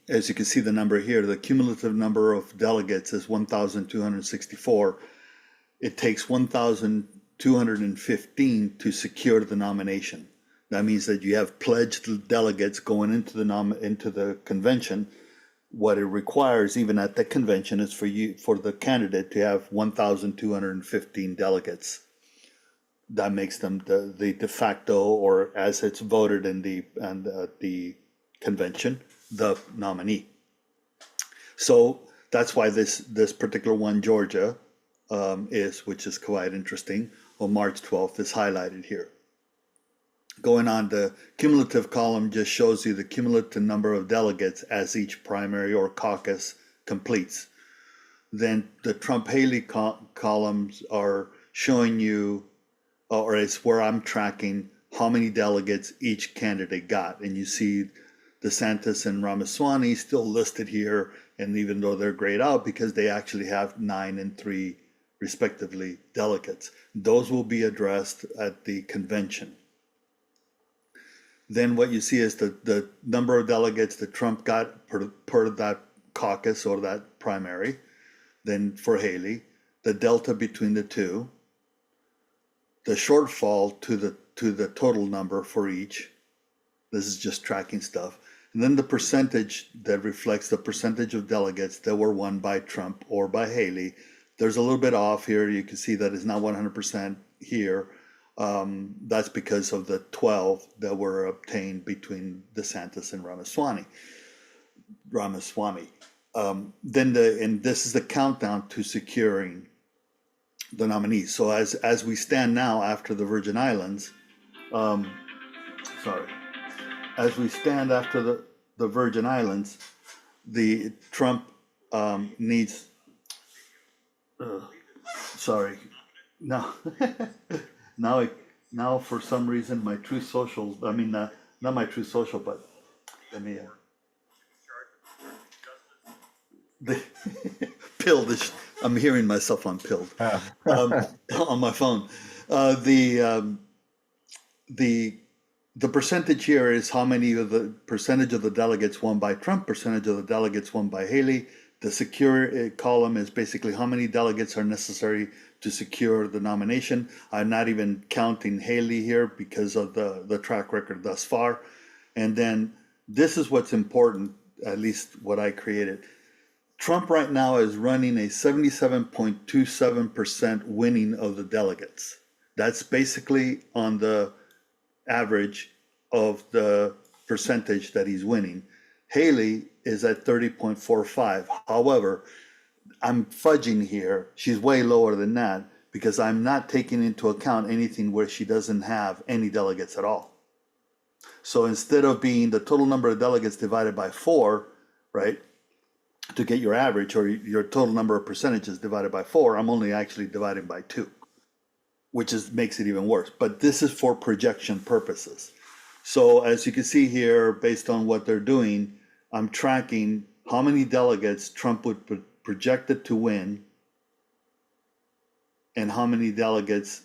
as you can see the number here, the cumulative number of delegates is 1,264. It takes 1,215 to secure the nomination. That means that you have pledged delegates going into the convention. What it requires, even at the convention, is for the candidate to have 1,215 delegates. That makes them the de facto, or as it's voted in the convention, the nominee. So that's why this particular one, Georgia, which is quite interesting, on March 12th is highlighted here. Going on, the cumulative column just shows you the cumulative number of delegates as each primary or caucus completes. Then the Trump-Haley columns are showing you, or it's where I'm tracking how many delegates each candidate got. And you see DeSantis and Ramaswamy still listed here, and even though they're grayed out because they actually have 9 and 3 respectively delegates. Those will be addressed at the convention. Then what you see is the number of delegates that Trump got per that caucus or that primary. Then for Haley, the delta between the two, the shortfall to the total number for each. This is just tracking stuff. And then the percentage that reflects the percentage of delegates that were won by Trump or by Haley. There's a little bit off here. You can see that it's not 100% here That's because of the 12 that were obtained between DeSantis and Ramaswamy. And this is the countdown to securing the nominees. So as we stand now after the Virgin Islands, as we stand after the Virgin Islands, the Trump needs. Sorry, now now for some reason my True Social. I mean, not my True Social, but let me. The pilled. I'm hearing myself on pilled on my phone. The percentage here is how many of the percentage of the delegates won by Trump, percentage of the delegates won by Haley. The secure column is basically how many delegates are necessary to secure the nomination. I'm not even counting Haley here because of the track record thus far. And then this is what's important, at least what I created. Trump right now is running a 77.27% winning of the delegates. That's basically on the average of the percentage that he's winning. Haley is at 30.45. However, I'm fudging here. She's way lower than that because I'm not taking into account anything where she doesn't have any delegates at all. So instead of being the total number of delegates divided by 4, right, to get your average or your total number of percentages divided by 4, I'm only actually dividing by 2, which makes it even worse. But this is for projection purposes. So as you can see here, based on what they're doing, I'm tracking how many delegates Trump would projected to win and how many delegates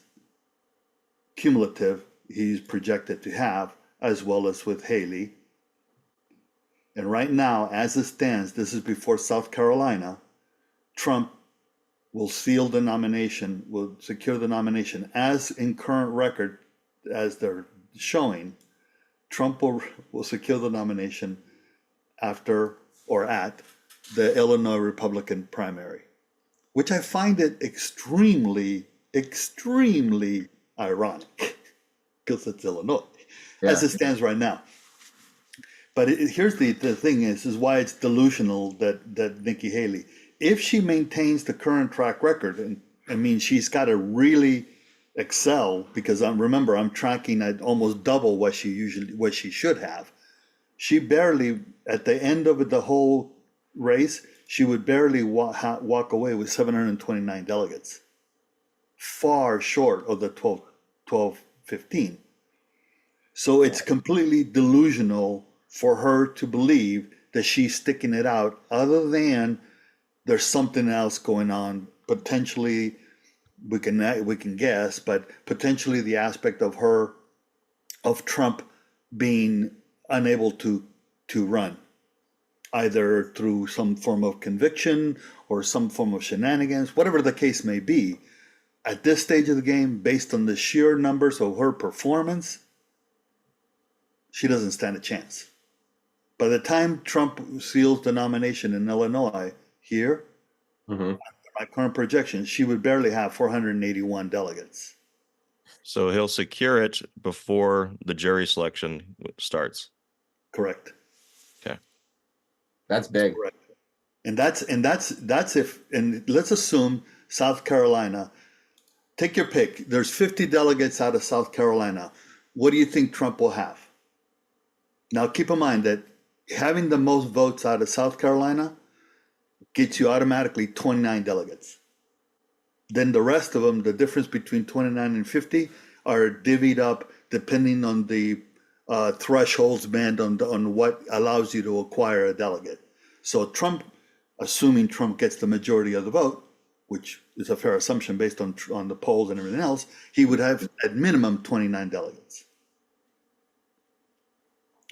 cumulative he's projected to have, as well as with Haley. And right now, as it stands, this is before South Carolina, Trump will seal the nomination, will secure the nomination. As in current record, as they're showing, Trump will secure the nomination after or at the Illinois Republican primary, which I find it extremely, extremely ironic because it's Illinois, as it stands right now. But here's the thing is why it's delusional that Nikki Haley, if she maintains the current track record, and I mean, she's got to really excel because remember, I'm tracking at almost double what she should have. She barely, at the end of the whole race, she would barely walk away with 729 delegates, far short of the 15. So it's completely delusional for her to believe that she's sticking it out, other than there's something else going on. Potentially, we can guess, but potentially the aspect of Trump being unable to run, either through some form of conviction or some form of shenanigans, whatever the case may be. At this stage of the game, based on the sheer numbers of her performance, she doesn't stand a chance. By the time Trump seals the nomination in Illinois here, my current projection, she would barely have 481 delegates. So he'll secure it before the jury selection starts. Correct. Okay. That's big. Correct. And that's if, and let's assume South Carolina, take your pick. There's 50 delegates out of South Carolina. What do you think Trump will have? Now keep in mind that having the most votes out of South Carolina gets you automatically 29 delegates. Then the rest of them, the difference between 29 and 50, are divvied up depending on the thresholds band on what allows you to acquire a delegate. So Trump, assuming Trump gets the majority of the vote, which is a fair assumption based on the polls and everything else, he would have at minimum 29 delegates.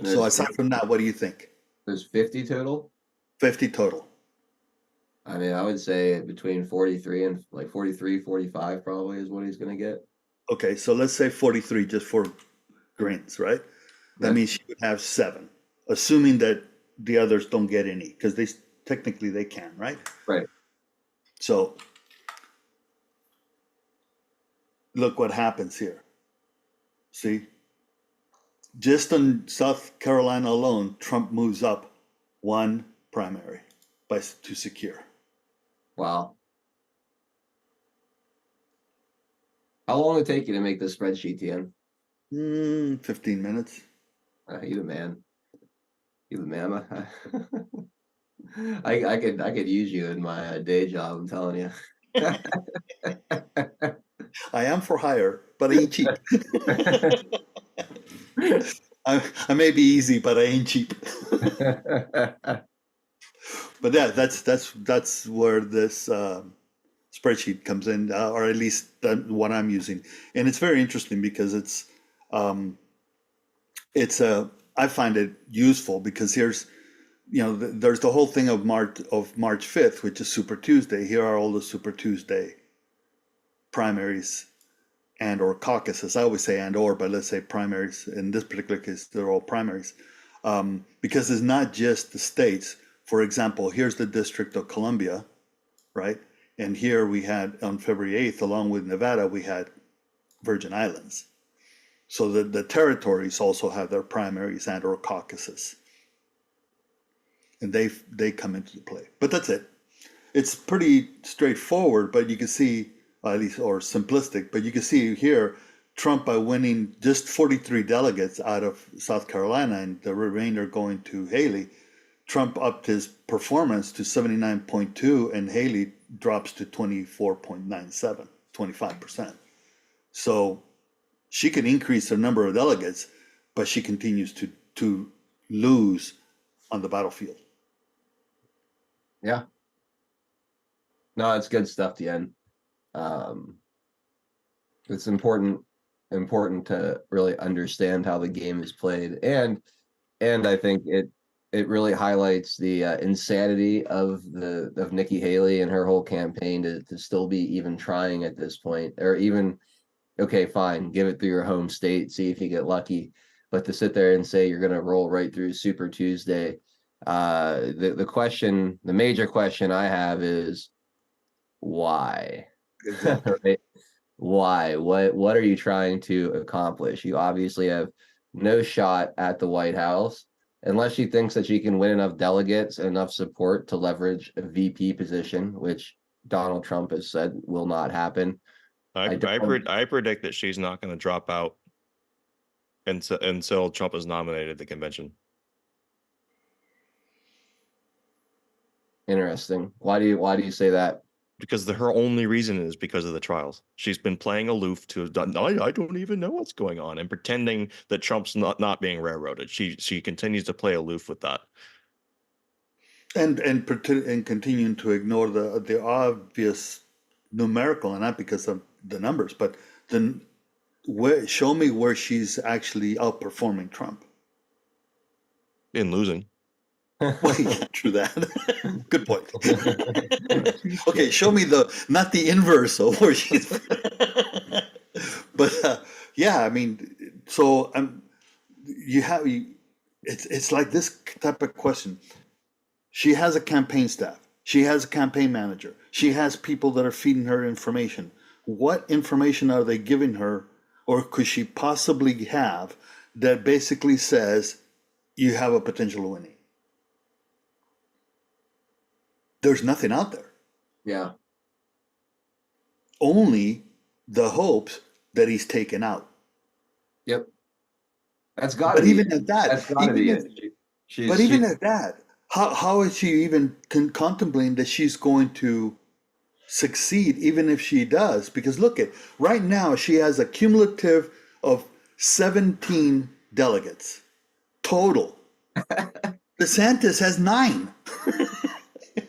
So aside from that, what do you think? There's 50 total? 50 total. I mean, I would say between 43 and 45 probably is what he's going to get. Okay, so let's say 43 just for grins, right? That means she would have 7, assuming that the others don't get any, because technically they can, right? Right. So look what happens here. See, just in South Carolina alone, Trump moves up one primary to secure. Wow. How long did it take you to make this spreadsheet, Ian? 15 minutes. You the man. You the man. I could use you in my day job. I'm telling you. I am for hire, but I ain't cheap. I may be easy, but I ain't cheap. But yeah, that's where this spreadsheet comes in, or at least what I'm using, and it's very interesting because I find it useful because here's there's the whole thing of March 5th, which is Super Tuesday. Here are all the Super Tuesday primaries and or caucuses. I always say and or, but let's say primaries. In this particular case, they're all primaries, because it's not just the states. For example, here's the District of Columbia, right? And here we had on February 8th, along with Nevada, we had Virgin Islands. So the territories also have their primaries and or caucuses. And they come into play. But that's it. It's pretty straightforward, but you can see, at least, or simplistic, but you can see here, Trump, by winning just 43 delegates out of South Carolina and the remainder going to Haley, Trump upped his performance to 79.2 and Haley drops to 24.97, 25%. So she can increase the number of delegates, but she continues to lose on the battlefield. Yeah. No, it's good stuff, Tien. It's important to really understand how the game is played, and I think it really highlights the insanity of Nikki Haley and her whole campaign to still be even trying at this point, or even, okay, fine, give it through your home state, see if you get lucky, but to sit there and say you're going to roll right through Super Tuesday, the major question I have is why? Exactly. Right? Why? What are you trying to accomplish? You obviously have no shot at the White House unless she thinks that she can win enough delegates and enough support to leverage a VP position, which Donald Trump has said will not happen. I predict that she's not going to drop out until Trump is nominated at the convention. Interesting. Why do you say that? Because her only reason is because of the trials. She's been playing aloof to I don't even know what's going on and pretending that Trump's not being railroaded. She continues to play aloof with that. And continuing to ignore the obvious numerical, and not because of the numbers, but then show me where she's actually outperforming Trump. In losing. Well, yeah, true that. Good point. Okay, show me not the inverse of where she's. But yeah, I mean, so it's like this type of question. She has a campaign staff. She has a campaign manager. She has people that are feeding her information. What information are they giving her, or could she possibly have, that basically says you have a potential winning? There's nothing out there. Yeah. Only the hopes that he's taken out. Yep. That's got to be. But even at that, that's got to be it. But even at that, how is she even contemplating that she's going to succeed, even if she does? Because look at right now, she has a cumulative of 17 delegates total. DeSantis has 9.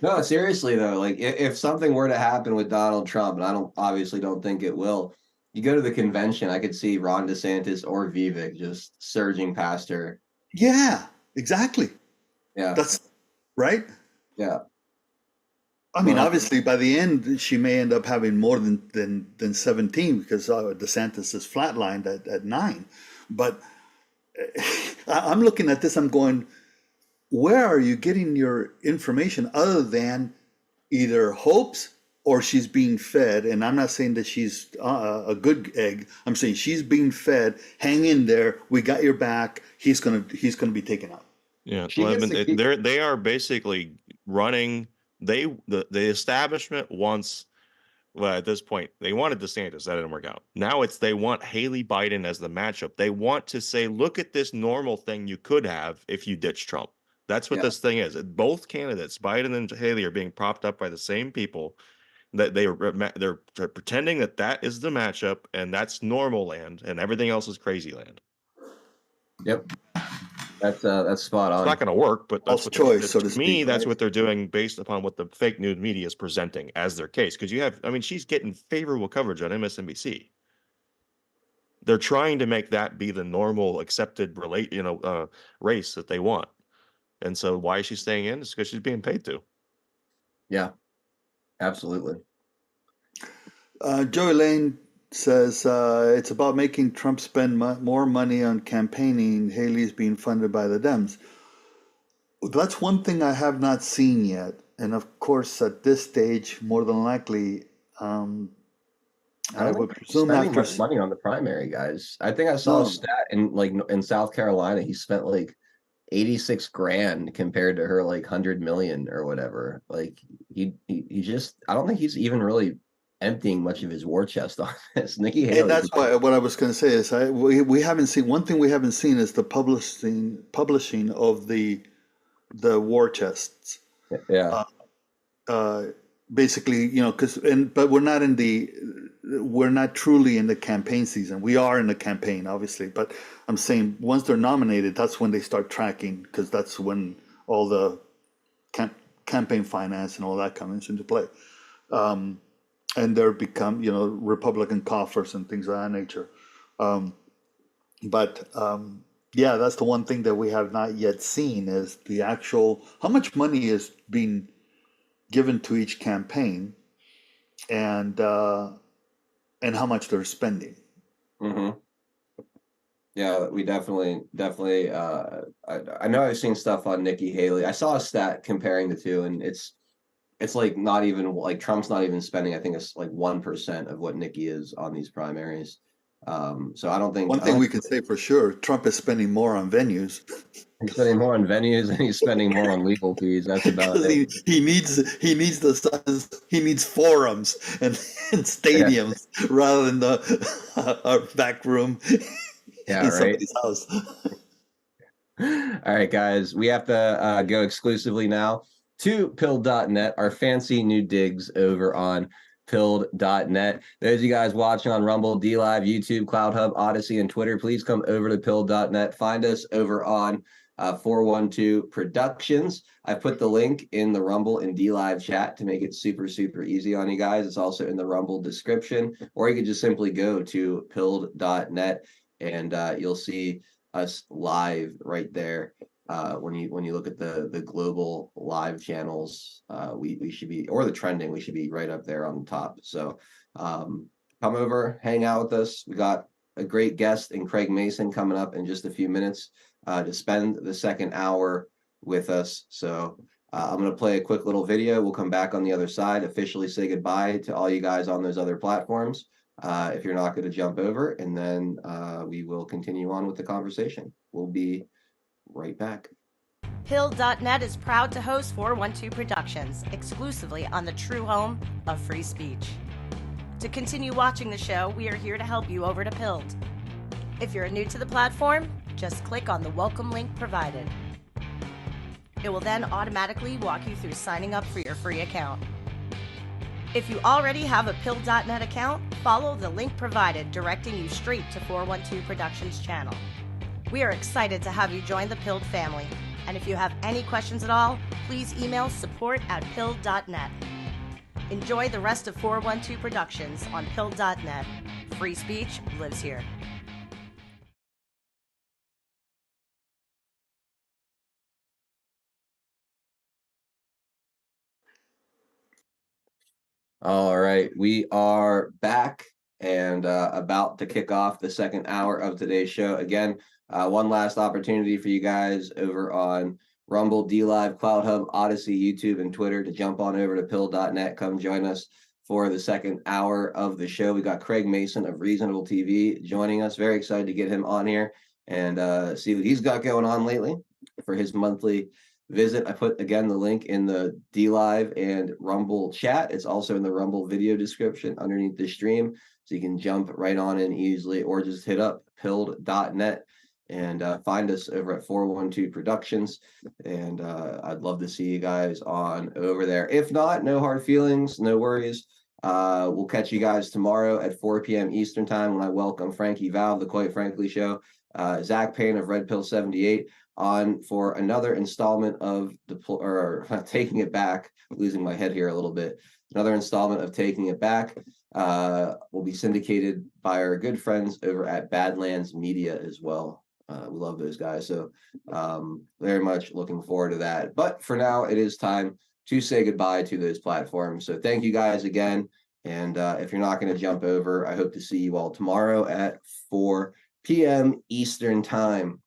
No, seriously though, like if something were to happen with Donald Trump, and I obviously don't think it will, you go to the convention, I could see Ron DeSantis or Vivek just surging past her. Yeah, exactly. Yeah. That's right. Yeah. I mean, obviously, by the end, she may end up having more than 17 because DeSantis is flatlined at 9. But I'm looking at this, I'm going, where are you getting your information other than either hopes or she's being fed. And I'm not saying that she's a good egg. I'm saying she's being fed. Hang in there. We got your back. He's gonna be taken out. Yeah, She well, I gets mean, to keep. they are basically running. The establishment wants. Well, at this point, they wanted DeSantis. That didn't work out. Now it's they want Haley Biden as the matchup. They want to say, look at this normal thing you could have if you ditch Trump. That's what Yeah. this thing is. Both candidates, Biden and Haley, are being propped up by the same people. That they're pretending that that is the matchup and that's normal land and everything else is crazy land. Yep. That's spot It's on. not going to work, but that's False what choice, so to to me, speak, that's right? what they're doing based upon what the fake news media is presenting as their case. Because you have, I mean, she's getting favorable coverage on MSNBC. They're trying to make that be the normal accepted race that they want. And so why is she staying in? It's because she's being paid to. Yeah, absolutely. Joey Lane says it's about making Trump spend more money on campaigning. Haley's being funded by the Dems. That's one thing I have not seen yet. And of course, at this stage, more than likely, I I don't would think he's presume spending after. much money on the primary, guys. I think I saw a No, stat in South Carolina. He spent like 86 grand compared to her like 100 million or whatever. Like he just I don't think he's even really emptying much of his war chest on this. Nikki and Haley. that's why what I was going to say is we haven't seen one thing we haven't seen is the publishing of the war chests. Yeah. Uh, basically, but we're not truly in the campaign season. We are in the campaign, obviously, but I'm saying once they're nominated, that's when they start tracking, because that's when all the campaign finance and all that comes into play. And there become, Republican coffers and things of that nature. Yeah, that's the one thing that we have not yet seen is the actual, how much money is being given to each campaign, and how much they're spending. Mm-hmm. Yeah, we definitely. I know I've seen stuff on Nikki Haley. I saw a stat comparing the two, and it's like not even like Trump's not even spending. I think it's like 1% of what Nikki is on these primaries. So One thing we can say for sure, Trump is spending more on venues. he's spending more on venues and he's spending more on legal fees. That's about Because it. he needs the size, he needs forums and Yeah, stadiums rather than the our back room yeah, in right. somebody's house. All right, guys, we have to go exclusively now to pilled.net, our fancy new digs over on pilled.net. Those of you guys watching on Rumble, D Live, YouTube, Cloud Hub, Odyssey, and Twitter, please come over to pilled.net. Find us over on 412 Productions. I put the link in the Rumble and D Live chat to make it super, super easy on you guys. It's also in the Rumble description, or you could just simply go to pilled.net and you'll see us live right there. When you look at the global live channels, we should be, or the trending, we should be right up there on the top. So come over, hang out with us. We got a great guest in Craig Mason coming up in just a few minutes to spend the second hour with us. So I'm going to play a quick little video. We'll come back on the other side, officially say goodbye to all you guys on those other platforms. If you're not going to jump over, and then we will continue on with the conversation. We'll be right back. Pill.net is proud to host 412 Productions, exclusively on the true home of free speech. To continue watching the show, we are here to help you over to Pilled. If you're new to the platform, just click on the welcome link provided. It will then automatically walk you through signing up for your free account. If you already have a Pill.net account, follow the link provided directing you straight to 412 Productions channel. We are excited to have you join the Pilled family, and if you have any questions at all, please email support@Pill.net. Enjoy the rest of 412 Productions on Pill.net. Free speech lives here. All right, we are back and about to kick off the second hour of today's show. Again, one last opportunity for you guys over on Rumble, D Live, Cloud Hub, Odyssey, YouTube, and Twitter to jump on over to pill.net. Come join us for the second hour of the show. We got Craig Mason of Reasonable TV joining us. Very excited to get him on here and see what he's got going on lately for his monthly visit. I put again the link in the D Live and Rumble chat. It's also in the Rumble video description underneath the stream, so you can jump right on in easily, or just hit up pilled.net and find us over at 412 Productions. And I'd love to see you guys on over there. If not, no hard feelings, no worries. We'll catch you guys tomorrow at 4 p.m. Eastern time when I welcome Frankie Val, the Quite Frankly Show, Zach Payne of Red Pill 78 on for another installment of Taking It Back. Losing my head here a little bit. Another installment of Taking It Back will be syndicated by our good friends over at Badlands Media as well. We love those guys, so very much looking forward to that. But for now, it is time to say goodbye to those platforms. So thank you guys again. And if you're not going to jump over, I hope to see you all tomorrow at 4 p.m. Eastern time.